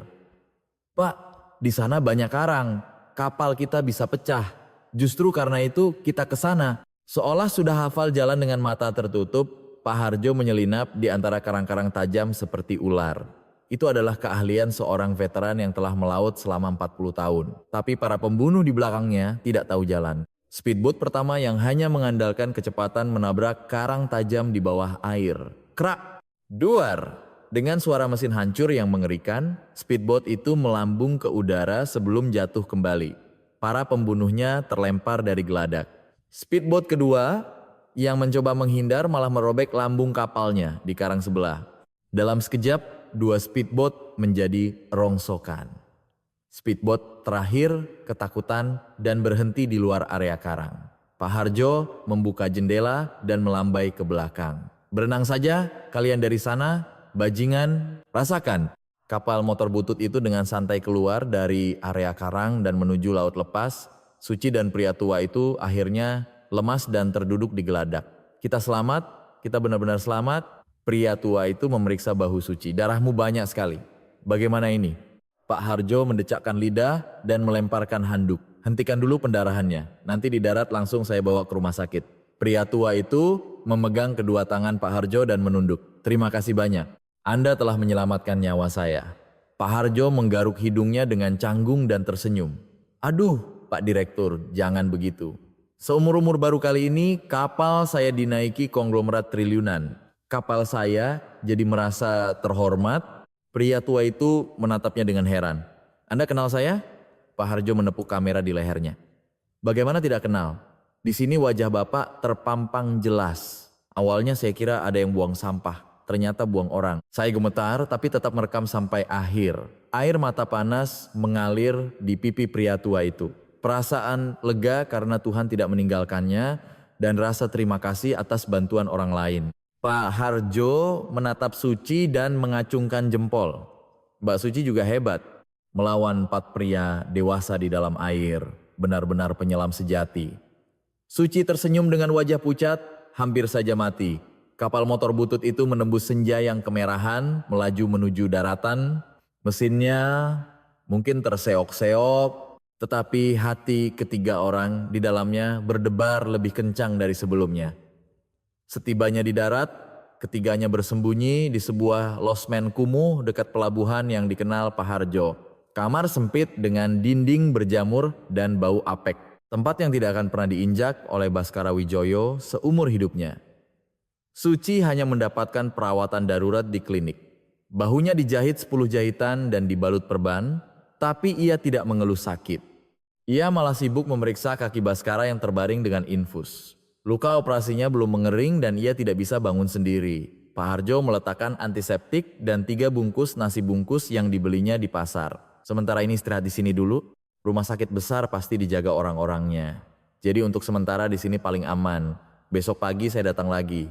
Pak, di sana banyak karang. Kapal kita bisa pecah. Justru karena itu kita ke sana. Seolah sudah hafal jalan dengan mata tertutup, Pak Harjo menyelinap di antara karang-karang tajam seperti ular. Itu adalah keahlian seorang veteran yang telah melaut selama 40 tahun. Tapi para pembunuh di belakangnya tidak tahu jalan. Speedboat pertama yang hanya mengandalkan kecepatan menabrak karang tajam di bawah air. Krak! Duar! Dengan suara mesin hancur yang mengerikan, speedboat itu melambung ke udara sebelum jatuh kembali. Para pembunuhnya terlempar dari geladak. Speedboat kedua yang mencoba menghindar malah merobek lambung kapalnya di karang sebelah. Dalam sekejap, 2 speedboat menjadi rongsokan. Speedboat terakhir ketakutan dan berhenti di luar area karang. Pak Harjo membuka jendela dan melambai ke belakang. Berenang saja kalian dari sana. Bajingan, rasakan. Kapal motor butut itu dengan santai keluar dari area karang dan menuju laut lepas. Suci dan pria tua itu akhirnya lemas dan terduduk di geladak. Kita selamat, kita benar-benar selamat. Pria tua itu memeriksa bahu Suci. Darahmu banyak sekali. Bagaimana ini? Pak Harjo mendecakkan lidah dan melemparkan handuk. Hentikan dulu pendarahannya. Nanti di darat langsung saya bawa ke rumah sakit. Pria tua itu memegang kedua tangan Pak Harjo dan menunduk. Terima kasih banyak. Anda telah menyelamatkan nyawa saya. Pak Harjo menggaruk hidungnya dengan canggung dan tersenyum. Aduh, Pak Direktur, jangan begitu. Seumur-umur baru kali ini, kapal saya dinaiki konglomerat triliunan. Kapal saya jadi merasa terhormat. Pria tua itu menatapnya dengan heran. Anda kenal saya? Pak Harjo menepuk kamera di lehernya. Bagaimana tidak kenal? Di sini wajah Bapak terpampang jelas. Awalnya saya kira ada yang buang sampah. Ternyata buang orang. Saya gemetar tapi tetap merekam sampai akhir. Air mata panas mengalir di pipi pria tua itu. Perasaan lega karena Tuhan tidak meninggalkannya dan rasa terima kasih atas bantuan orang lain. Pak Harjo menatap Suci dan mengacungkan jempol. Mbak Suci juga hebat. Melawan 4 pria dewasa di dalam air. Benar-benar penyelam sejati. Suci tersenyum dengan wajah pucat, hampir saja mati. Kapal motor butut itu menembus senja yang kemerahan, melaju menuju daratan. Mesinnya mungkin terseok-seok, tetapi hati ketiga orang di dalamnya berdebar lebih kencang dari sebelumnya. Setibanya di darat, ketiganya bersembunyi di sebuah losmen kumuh dekat pelabuhan yang dikenal Pak Harjo. Kamar sempit dengan dinding berjamur dan bau apek. Tempat yang tidak akan pernah diinjak oleh Baskara Wijoyo seumur hidupnya. Suci hanya mendapatkan perawatan darurat di klinik. Bahunya dijahit 10 jahitan dan dibalut perban, tapi ia tidak mengeluh sakit. Ia malah sibuk memeriksa kaki Baskara yang terbaring dengan infus. Luka operasinya belum mengering dan ia tidak bisa bangun sendiri. Pak Harjo meletakkan antiseptik dan 3 bungkus nasi bungkus yang dibelinya di pasar. Sementara ini istirahat di sini dulu. Rumah sakit besar pasti dijaga orang-orangnya. Jadi untuk sementara di sini paling aman. Besok pagi saya datang lagi.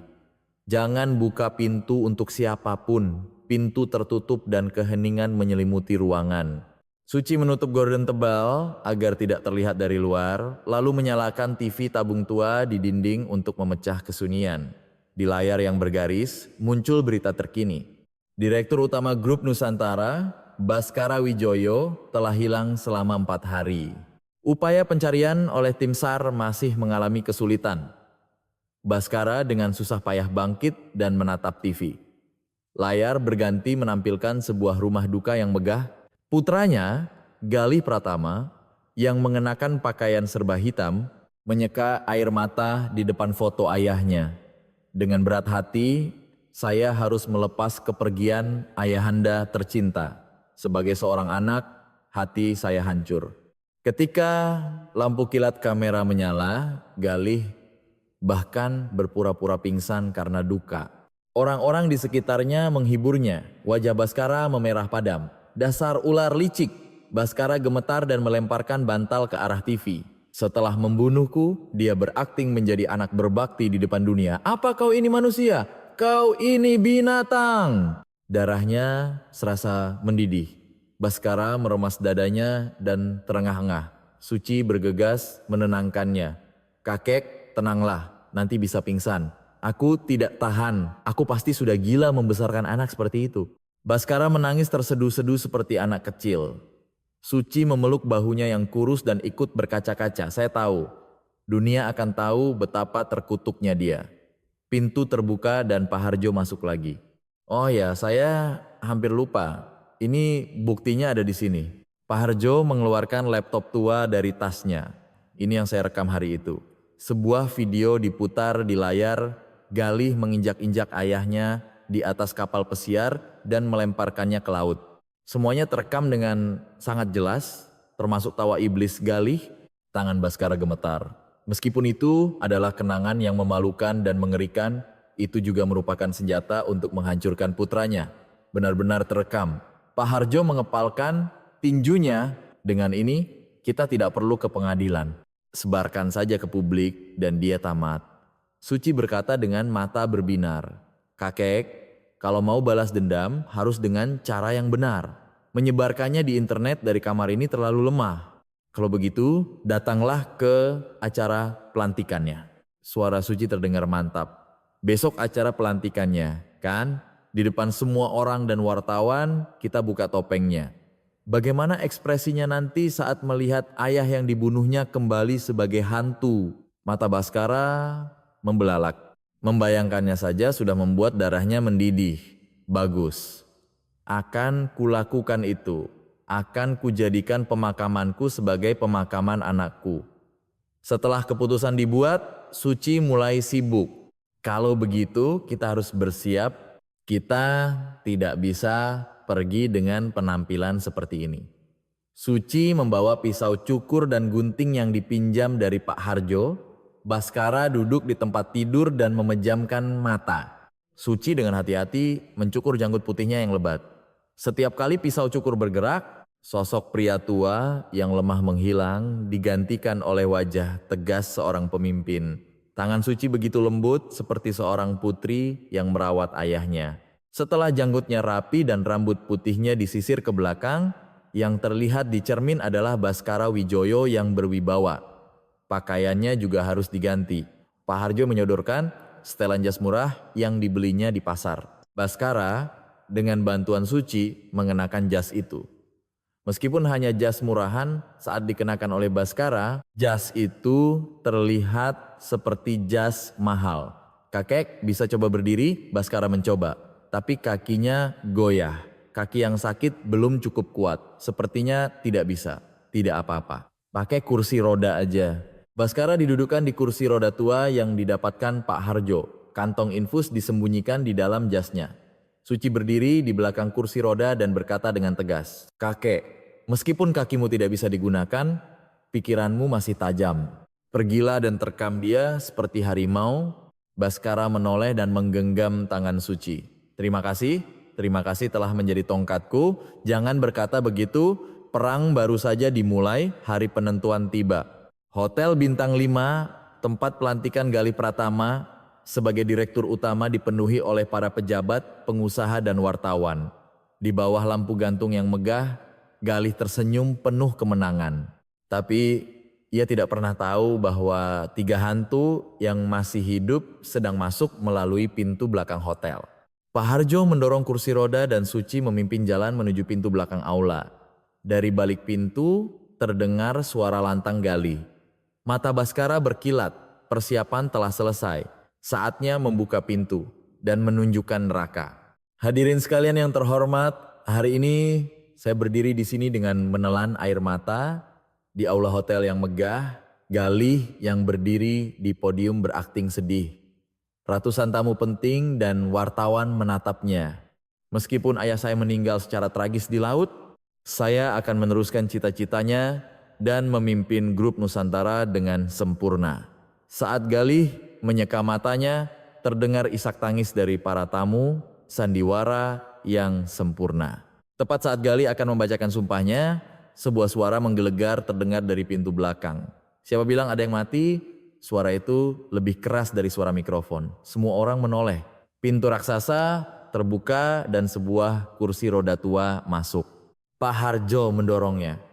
Jangan buka pintu untuk siapapun. Pintu tertutup dan keheningan menyelimuti ruangan. Suci menutup gorden tebal agar tidak terlihat dari luar, lalu menyalakan TV tabung tua di dinding untuk memecah kesunyian. Di layar yang bergaris, muncul berita terkini. Direktur Utama Grup Nusantara, Baskara Wijoyo, telah hilang selama 4 hari. Upaya pencarian oleh tim SAR masih mengalami kesulitan. Baskara dengan susah payah bangkit dan menatap TV. Layar berganti menampilkan sebuah rumah duka yang megah. Putranya, Galih Pratama, yang mengenakan pakaian serba hitam, menyeka air mata di depan foto ayahnya. Dengan berat hati, saya harus melepas kepergian ayahanda tercinta. Sebagai seorang anak, hati saya hancur. Ketika lampu kilat kamera menyala, Galih bahkan berpura-pura pingsan karena duka. Orang-orang di sekitarnya menghiburnya. Wajah Baskara memerah padam. Dasar ular licik. Baskara gemetar dan melemparkan bantal ke arah TV. Setelah membunuhku, dia berakting menjadi anak berbakti di depan dunia. Apa kau ini manusia? Kau ini binatang. Darahnya serasa mendidih. Baskara meremas dadanya dan terengah-engah. Suci bergegas menenangkannya. Kakek, tenanglah, nanti bisa pingsan. Aku tidak tahan, aku pasti sudah gila membesarkan anak seperti itu. Baskara menangis terseduh-seduh seperti anak kecil. Suci memeluk bahunya yang kurus dan ikut berkaca-kaca. Saya tahu, dunia akan tahu betapa terkutuknya dia. Pintu terbuka dan Pak Harjo masuk lagi. Oh ya, saya hampir lupa. Ini buktinya ada di sini. Pak Harjo mengeluarkan laptop tua dari tasnya. Ini yang saya rekam hari itu. Sebuah video diputar di layar, Galih menginjak-injak ayahnya di atas kapal pesiar dan melemparkannya ke laut. Semuanya terekam dengan sangat jelas, termasuk tawa iblis Galih. Tangan Baskara gemetar. Meskipun itu adalah kenangan yang memalukan dan mengerikan, itu juga merupakan senjata untuk menghancurkan putranya. Benar-benar terekam. Pak Harjo mengepalkan tinjunya. Dengan ini, kita tidak perlu ke pengadilan. Sebarkan saja ke publik dan dia tamat. Suci berkata dengan mata berbinar. Kakek, kalau mau balas dendam harus dengan cara yang benar. Menyebarkannya di internet dari kamar ini terlalu lemah. Kalau begitu, datanglah ke acara pelantikannya. Suara Suci terdengar mantap. Besok acara pelantikannya, kan? Di depan semua orang dan wartawan, kita buka topengnya. Bagaimana ekspresinya nanti saat melihat ayah yang dibunuhnya kembali sebagai hantu? Mata Baskara membelalak. Membayangkannya saja sudah membuat darahnya mendidih. Bagus. Akan kulakukan itu. Akan kujadikan pemakamanku sebagai pemakaman anakku. Setelah keputusan dibuat, Suci mulai sibuk. Kalau begitu kita harus bersiap. Kita tidak bisa pergi dengan penampilan seperti ini. Suci membawa pisau cukur dan gunting yang dipinjam dari Pak Harjo. Baskara duduk di tempat tidur dan memejamkan mata. Suci dengan hati-hati mencukur janggut putihnya yang lebat. Setiap kali pisau cukur bergerak, sosok pria tua yang lemah menghilang digantikan oleh wajah tegas seorang pemimpin. Tangan Suci begitu lembut seperti seorang putri yang merawat ayahnya. Setelah janggutnya rapi dan rambut putihnya disisir ke belakang, yang terlihat di cermin adalah Baskara Wijoyo yang berwibawa. Pakaiannya juga harus diganti. Pak Harjo menyodorkan setelan jas murah yang dibelinya di pasar. Baskara dengan bantuan Suci mengenakan jas itu. Meskipun hanya jas murahan, saat dikenakan oleh Baskara, jas itu terlihat seperti jas mahal. Kakek bisa coba berdiri, Baskara mencoba. Tapi kakinya goyah. Kaki yang sakit belum cukup kuat. Sepertinya tidak bisa. Tidak apa-apa. Pakai kursi roda aja. Baskara didudukan di kursi roda tua yang didapatkan Pak Harjo. Kantong infus disembunyikan di dalam jasnya. Suci berdiri di belakang kursi roda dan berkata dengan tegas, "Kakek, meskipun kakimu tidak bisa digunakan, pikiranmu masih tajam. Pergilah dan terkam dia seperti harimau." Baskara menoleh dan menggenggam tangan Suci. Terima kasih telah menjadi tongkatku. Jangan berkata begitu, perang baru saja dimulai, hari penentuan tiba. Hotel Bintang 5, tempat pelantikan Galih Pratama sebagai direktur utama dipenuhi oleh para pejabat, pengusaha dan wartawan. Di bawah lampu gantung yang megah, Galih tersenyum penuh kemenangan. Tapi ia tidak pernah tahu bahwa 3 hantu yang masih hidup sedang masuk melalui pintu belakang hotel. Pak Harjo mendorong kursi roda dan Suci memimpin jalan menuju pintu belakang aula. Dari balik pintu terdengar suara lantang Galih. Mata Baskara berkilat, persiapan telah selesai. Saatnya membuka pintu dan menunjukkan neraka. Hadirin sekalian yang terhormat, hari ini saya berdiri di sini dengan menelan air mata di aula hotel yang megah. Galih yang berdiri di podium berakting sedih. Ratusan tamu penting dan wartawan menatapnya. Meskipun ayah saya meninggal secara tragis di laut, saya akan meneruskan cita-citanya dan memimpin grup Nusantara dengan sempurna. Saat Galih menyeka matanya, terdengar isak tangis dari para tamu, sandiwara yang sempurna. Tepat saat Galih akan membacakan sumpahnya, sebuah suara menggelegar terdengar dari pintu belakang. Siapa bilang ada yang mati? Suara itu lebih keras dari suara mikrofon. Semua orang menoleh. Pintu raksasa terbuka dan sebuah kursi roda tua masuk. Pak Harjo mendorongnya.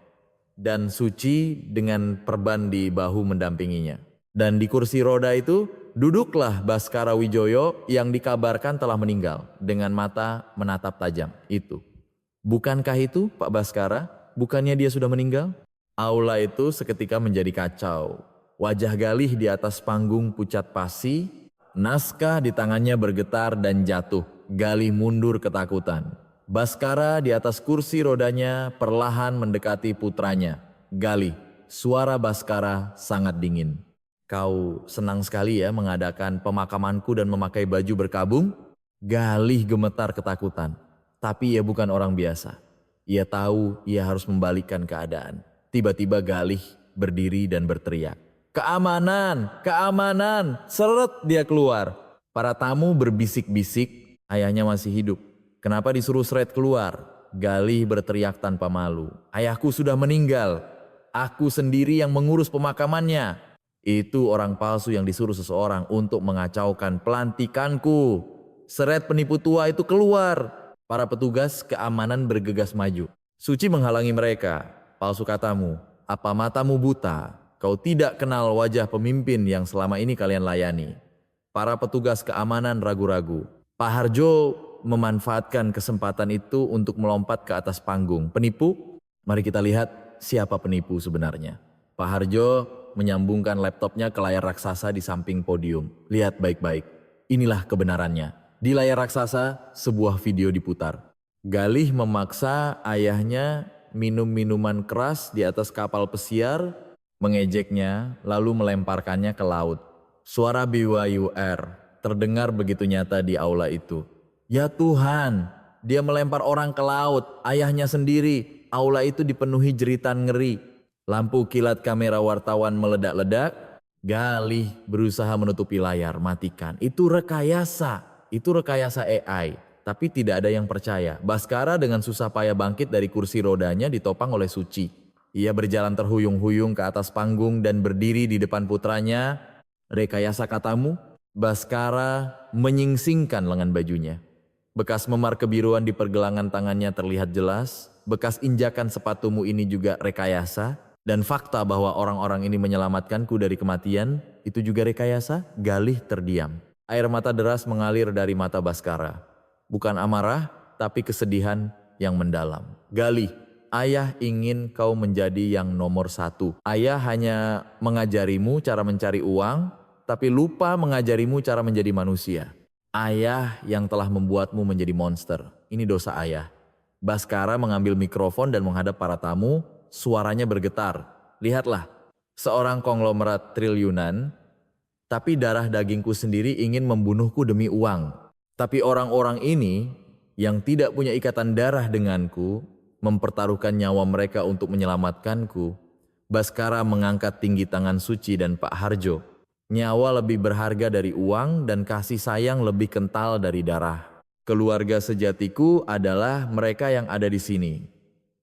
Dan Suci dengan perban di bahu mendampinginya. Dan di kursi roda itu duduklah Baskara Wijoyo yang dikabarkan telah meninggal dengan mata menatap tajam. Itu. Bukankah itu Pak Baskara? Bukannya dia sudah meninggal? Aula itu seketika menjadi kacau. Wajah Galih di atas panggung pucat pasi, naskah di tangannya bergetar dan jatuh. Galih mundur ketakutan. Baskara di atas kursi rodanya perlahan mendekati putranya. Galih, suara Baskara sangat dingin. Kau senang sekali ya mengadakan pemakamanku dan memakai baju berkabung? Galih gemetar ketakutan. Tapi ia bukan orang biasa. Ia tahu ia harus membalikkan keadaan. Tiba-tiba Galih berdiri dan berteriak. Keamanan, keamanan, seret dia keluar. Para tamu berbisik-bisik, ayahnya masih hidup. Kenapa disuruh seret keluar? Galih berteriak tanpa malu. Ayahku sudah meninggal. Aku sendiri yang mengurus pemakamannya. Itu orang palsu yang disuruh seseorang untuk mengacaukan pelantikanku. Seret penipu tua itu keluar. Para petugas keamanan bergegas maju. Suci menghalangi mereka. Palsu katamu, apa matamu buta? Kau tidak kenal wajah pemimpin yang selama ini kalian layani. Para petugas keamanan ragu-ragu. Pak Harjo memanfaatkan kesempatan itu untuk melompat ke atas panggung. Penipu? Mari kita lihat siapa penipu sebenarnya. Pak Harjo menyambungkan laptopnya ke layar raksasa di samping podium. Lihat baik-baik. Inilah kebenarannya. Di layar raksasa, sebuah video diputar. Galih memaksa ayahnya minum minuman keras di atas kapal pesiar, mengejeknya, lalu melemparkannya ke laut. Suara BYUR terdengar begitu nyata di aula itu. Ya Tuhan, dia melempar orang ke laut, ayahnya sendiri. Aula itu dipenuhi jeritan ngeri. Lampu kilat kamera wartawan meledak-ledak. Galih berusaha menutupi layar, matikan. Itu rekayasa AI. Tapi tidak ada yang percaya. Baskara dengan susah payah bangkit dari kursi rodanya ditopang oleh Suci. Ia berjalan terhuyung-huyung ke atas panggung dan berdiri di depan putranya. Rekayasa katamu? Baskara menyingsingkan lengan bajunya. Bekas memar kebiruan di pergelangan tangannya terlihat jelas. Bekas injakan sepatumu ini juga rekayasa. Dan fakta bahwa orang-orang ini menyelamatkanku dari kematian, itu juga rekayasa. Galih terdiam. Air mata deras mengalir dari mata Baskara. Bukan amarah, tapi kesedihan yang mendalam. Galih, ayah ingin kau menjadi yang nomor 1. Ayah hanya mengajarimu cara mencari uang, tapi lupa mengajarimu cara menjadi manusia. Ayah yang telah membuatmu menjadi monster. Ini dosa ayah. Baskara mengambil mikrofon dan menghadap para tamu, suaranya bergetar. Lihatlah, seorang konglomerat triliunan, tapi darah dagingku sendiri ingin membunuhku demi uang. Tapi orang-orang ini yang tidak punya ikatan darah denganku, mempertaruhkan nyawa mereka untuk menyelamatkanku. Baskara mengangkat tinggi tangan Suci dan Pak Harjo. Nyawa lebih berharga dari uang dan kasih sayang lebih kental dari darah. Keluarga sejatiku adalah mereka yang ada di sini.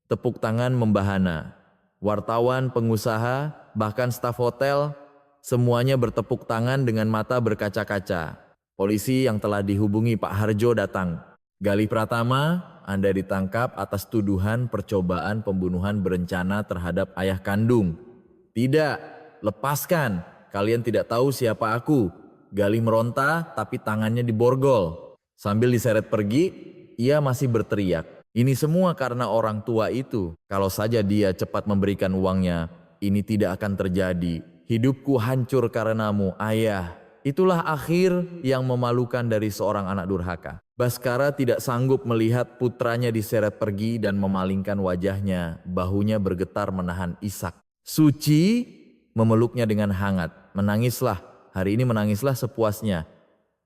Tepuk tangan membahana. Wartawan, pengusaha, bahkan staf hotel, semuanya bertepuk tangan dengan mata berkaca-kaca. Polisi yang telah dihubungi Pak Harjo datang. Galih Pratama, Anda ditangkap atas tuduhan percobaan pembunuhan berencana terhadap ayah kandung. Tidak, lepaskan. Kalian tidak tahu siapa aku. Galih meronta tapi tangannya diborgol. Sambil diseret pergi, ia masih berteriak. Ini semua karena orang tua itu. Kalau saja dia cepat memberikan uangnya, ini tidak akan terjadi. Hidupku hancur karenamu, ayah. Itulah akhir yang memalukan dari seorang anak durhaka. Baskara tidak sanggup melihat putranya diseret pergi dan memalingkan wajahnya. Bahunya bergetar menahan isak. Suci memeluknya dengan hangat. Menangislah, hari ini menangislah sepuasnya.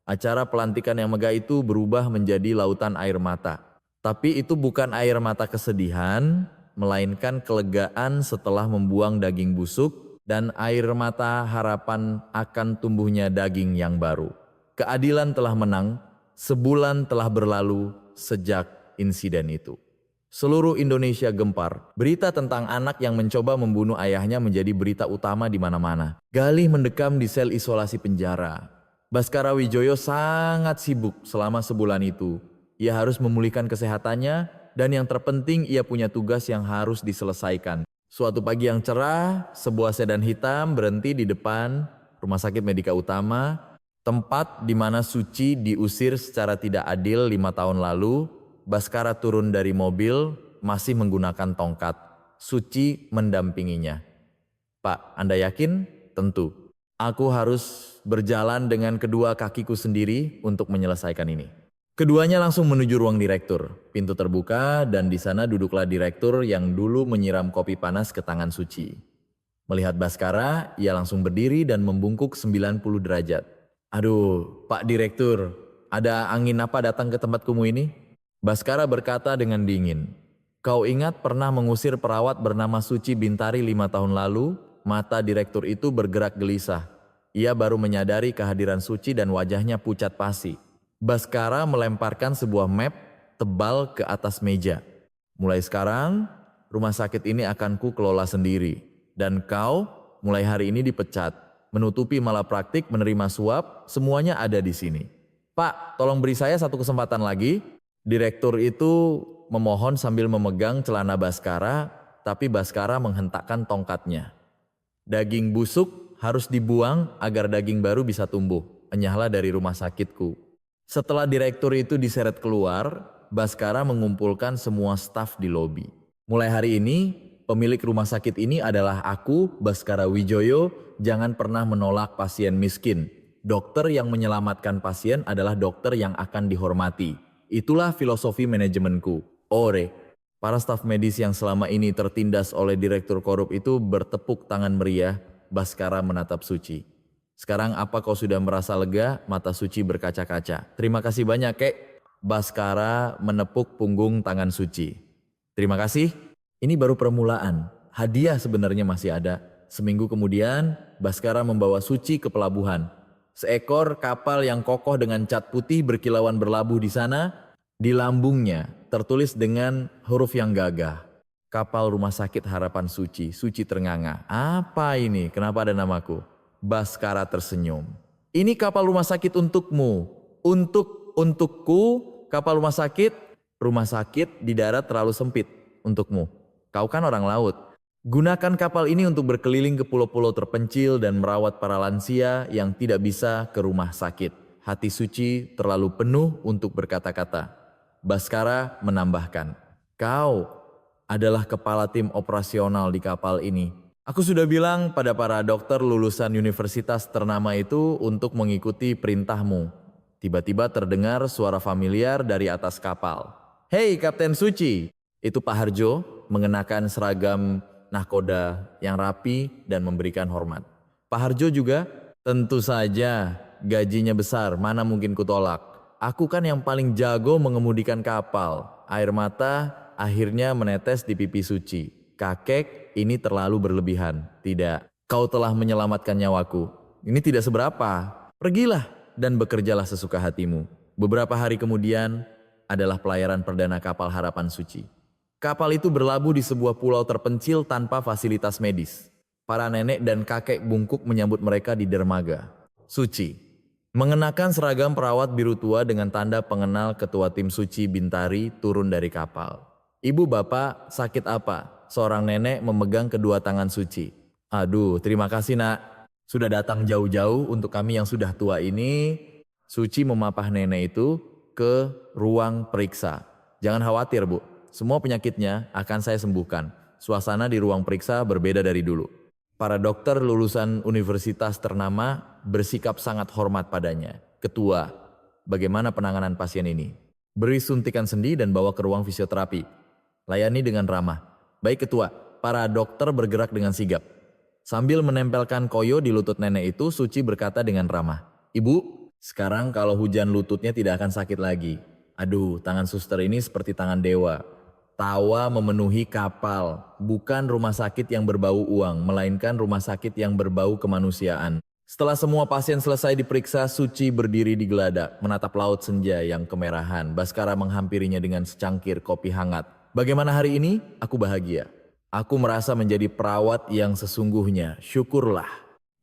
Acara pelantikan yang megah itu berubah menjadi lautan air mata. Tapi itu bukan air mata kesedihan, melainkan kelegaan setelah membuang daging busuk dan air mata harapan akan tumbuhnya daging yang baru. Keadilan telah menang, sebulan telah berlalu sejak insiden itu. Seluruh Indonesia gempar. Berita tentang anak yang mencoba membunuh ayahnya menjadi berita utama di mana-mana. Galih mendekam di sel isolasi penjara. Baskara Wijoyo sangat sibuk selama sebulan itu. Ia harus memulihkan kesehatannya dan yang terpenting ia punya tugas yang harus diselesaikan. Suatu pagi yang cerah, sebuah sedan hitam berhenti di depan Rumah Sakit Medika Utama, tempat di mana Suci diusir secara tidak adil 5 tahun lalu. Baskara turun dari mobil masih menggunakan tongkat. Suci mendampinginya. Pak, Anda yakin? Tentu. Aku harus berjalan dengan kedua kakiku sendiri untuk menyelesaikan ini. Keduanya langsung menuju ruang direktur. Pintu terbuka dan di sana duduklah direktur yang dulu menyiram kopi panas ke tangan Suci. Melihat Baskara, ia langsung berdiri dan membungkuk 90 derajat. Aduh, Pak Direktur, ada angin apa datang ke tempat kumuh ini? Baskara berkata dengan dingin. Kau ingat pernah mengusir perawat bernama Suci Bintari 5 tahun lalu? Mata direktur itu bergerak gelisah. Ia baru menyadari kehadiran Suci dan wajahnya pucat pasi. Baskara melemparkan sebuah map tebal ke atas meja. Mulai sekarang, rumah sakit ini akan ku kelola sendiri. Dan kau mulai hari ini dipecat. Menutupi malapraktik, menerima suap, semuanya ada di sini. Pak, tolong beri saya satu kesempatan lagi. Direktur itu memohon sambil memegang celana Baskara, tapi Baskara menghentakkan tongkatnya. Daging busuk harus dibuang agar daging baru bisa tumbuh. Enyahlah dari rumah sakitku. Setelah direktur itu diseret keluar, Baskara mengumpulkan semua staf di lobi. Mulai hari ini, pemilik rumah sakit ini adalah aku, Baskara Wijoyo. Jangan pernah menolak pasien miskin. Dokter yang menyelamatkan pasien adalah dokter yang akan dihormati. Itulah filosofi manajemenku. Ore. Para staf medis yang selama ini tertindas oleh direktur korup itu bertepuk tangan meriah. Baskara menatap Suci. Sekarang apa kau sudah merasa lega? Mata Suci berkaca-kaca. Terima kasih banyak, Kek. Baskara menepuk punggung tangan Suci. Terima kasih. Ini baru permulaan. Hadiah sebenarnya masih ada. Seminggu kemudian, Baskara membawa Suci ke pelabuhan. Seekor kapal yang kokoh dengan cat putih berkilauan berlabuh di sana. Di lambungnya tertulis dengan huruf yang gagah. Kapal Rumah Sakit Harapan Suci. Suci ternganga. Apa ini? Kenapa ada namaku? Baskara tersenyum. Ini kapal rumah sakit untukmu. Untukku, kapal rumah sakit di darat terlalu sempit untukmu. Kau kan orang laut. Gunakan kapal ini untuk berkeliling ke pulau-pulau terpencil dan merawat para lansia yang tidak bisa ke rumah sakit. Hati Suci terlalu penuh untuk berkata-kata. Baskara menambahkan, kau adalah kepala tim operasional di kapal ini. Aku sudah bilang pada para dokter lulusan universitas ternama itu untuk mengikuti perintahmu. Tiba-tiba terdengar suara familiar dari atas kapal. Hei Kapten Suci! Itu Pak Harjo mengenakan seragam nahkoda yang rapi dan memberikan hormat. Pak Harjo juga, tentu saja gajinya besar, mana mungkin kutolak. Aku kan yang paling jago mengemudikan kapal. Air mata akhirnya menetes di pipi Suci. Kakek, ini terlalu berlebihan. Tidak, kau telah menyelamatkan nyawaku. Ini tidak seberapa. Pergilah dan bekerjalah sesuka hatimu. Beberapa hari kemudian adalah pelayaran perdana kapal Harapan Suci. Kapal itu berlabuh di sebuah pulau terpencil tanpa fasilitas medis. Para nenek dan kakek bungkuk menyambut mereka di dermaga. Suci, Mengenakan seragam perawat biru tua dengan tanda pengenal ketua tim Suci Bintari turun dari kapal. Ibu bapak sakit apa? Seorang nenek memegang kedua tangan Suci. Aduh, terima kasih nak. Sudah datang jauh-jauh untuk kami yang sudah tua ini. Suci memapah nenek itu ke ruang periksa. Jangan khawatir bu, semua penyakitnya akan saya sembuhkan. Suasana di ruang periksa berbeda dari dulu. Para dokter lulusan universitas ternama bersikap sangat hormat padanya. Ketua, bagaimana penanganan pasien ini? Beri suntikan sendi dan bawa ke ruang fisioterapi. Layani dengan ramah. Baik ketua, para dokter bergerak dengan sigap. Sambil menempelkan koyo di lutut nenek itu, Suci berkata dengan ramah. Ibu, sekarang kalau hujan lututnya tidak akan sakit lagi. Aduh, tangan suster ini seperti tangan dewa. Tawa memenuhi kapal, bukan rumah sakit yang berbau uang, melainkan rumah sakit yang berbau kemanusiaan. Setelah semua pasien selesai diperiksa, Suci berdiri di geladak, menatap laut senja yang kemerahan. Baskara menghampirinya dengan secangkir kopi hangat. Bagaimana hari ini? Aku bahagia. Aku merasa menjadi perawat yang sesungguhnya. Syukurlah.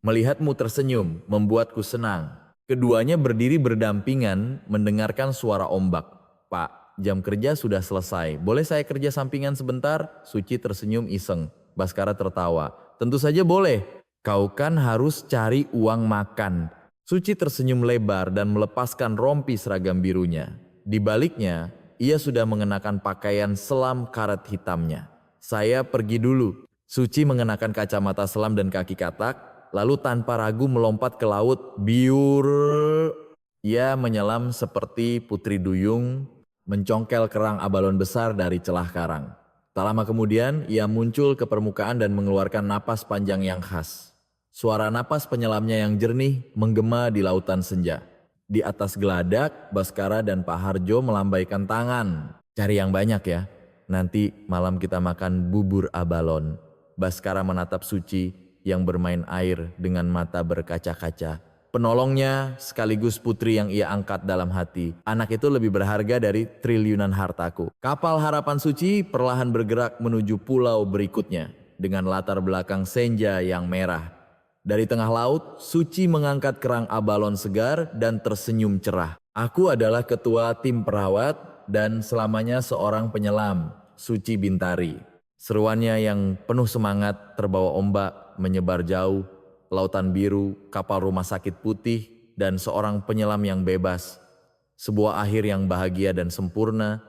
Melihatmu tersenyum, membuatku senang. Keduanya berdiri berdampingan, mendengarkan suara ombak. Pak, jam kerja sudah selesai. Boleh saya kerja sampingan sebentar? Suci tersenyum iseng. Baskara tertawa. Tentu saja boleh. Kau kan harus cari uang makan. Suci tersenyum lebar dan melepaskan rompi seragam birunya. Di baliknya, ia sudah mengenakan pakaian selam karet hitamnya. Saya pergi dulu. Suci mengenakan kacamata selam dan kaki katak, lalu tanpa ragu melompat ke laut. Biur. Ia menyelam seperti putri duyung, mencongkel kerang abalon besar dari celah karang. Tak lama kemudian, ia muncul ke permukaan dan mengeluarkan napas panjang yang khas. Suara napas penyelamnya yang jernih menggema di lautan senja. Di atas geladak, Baskara dan Pak Harjo melambaikan tangan. Cari yang banyak ya, nanti malam kita makan bubur abalon. Baskara menatap Suci yang bermain air dengan mata berkaca-kaca. Penolongnya sekaligus putri yang ia angkat dalam hati. Anak itu lebih berharga dari triliunan hartaku. Kapal Harapan Suci perlahan bergerak menuju pulau berikutnya dengan latar belakang senja yang merah. Dari tengah laut, Suci mengangkat kerang abalon segar dan tersenyum cerah. Aku adalah ketua tim perawat dan selamanya seorang penyelam, Suci Bintari. Seruannya yang penuh semangat terbawa ombak menyebar jauh. Lautan biru, kapal rumah sakit putih, dan seorang penyelam yang bebas. Sebuah akhir yang bahagia dan sempurna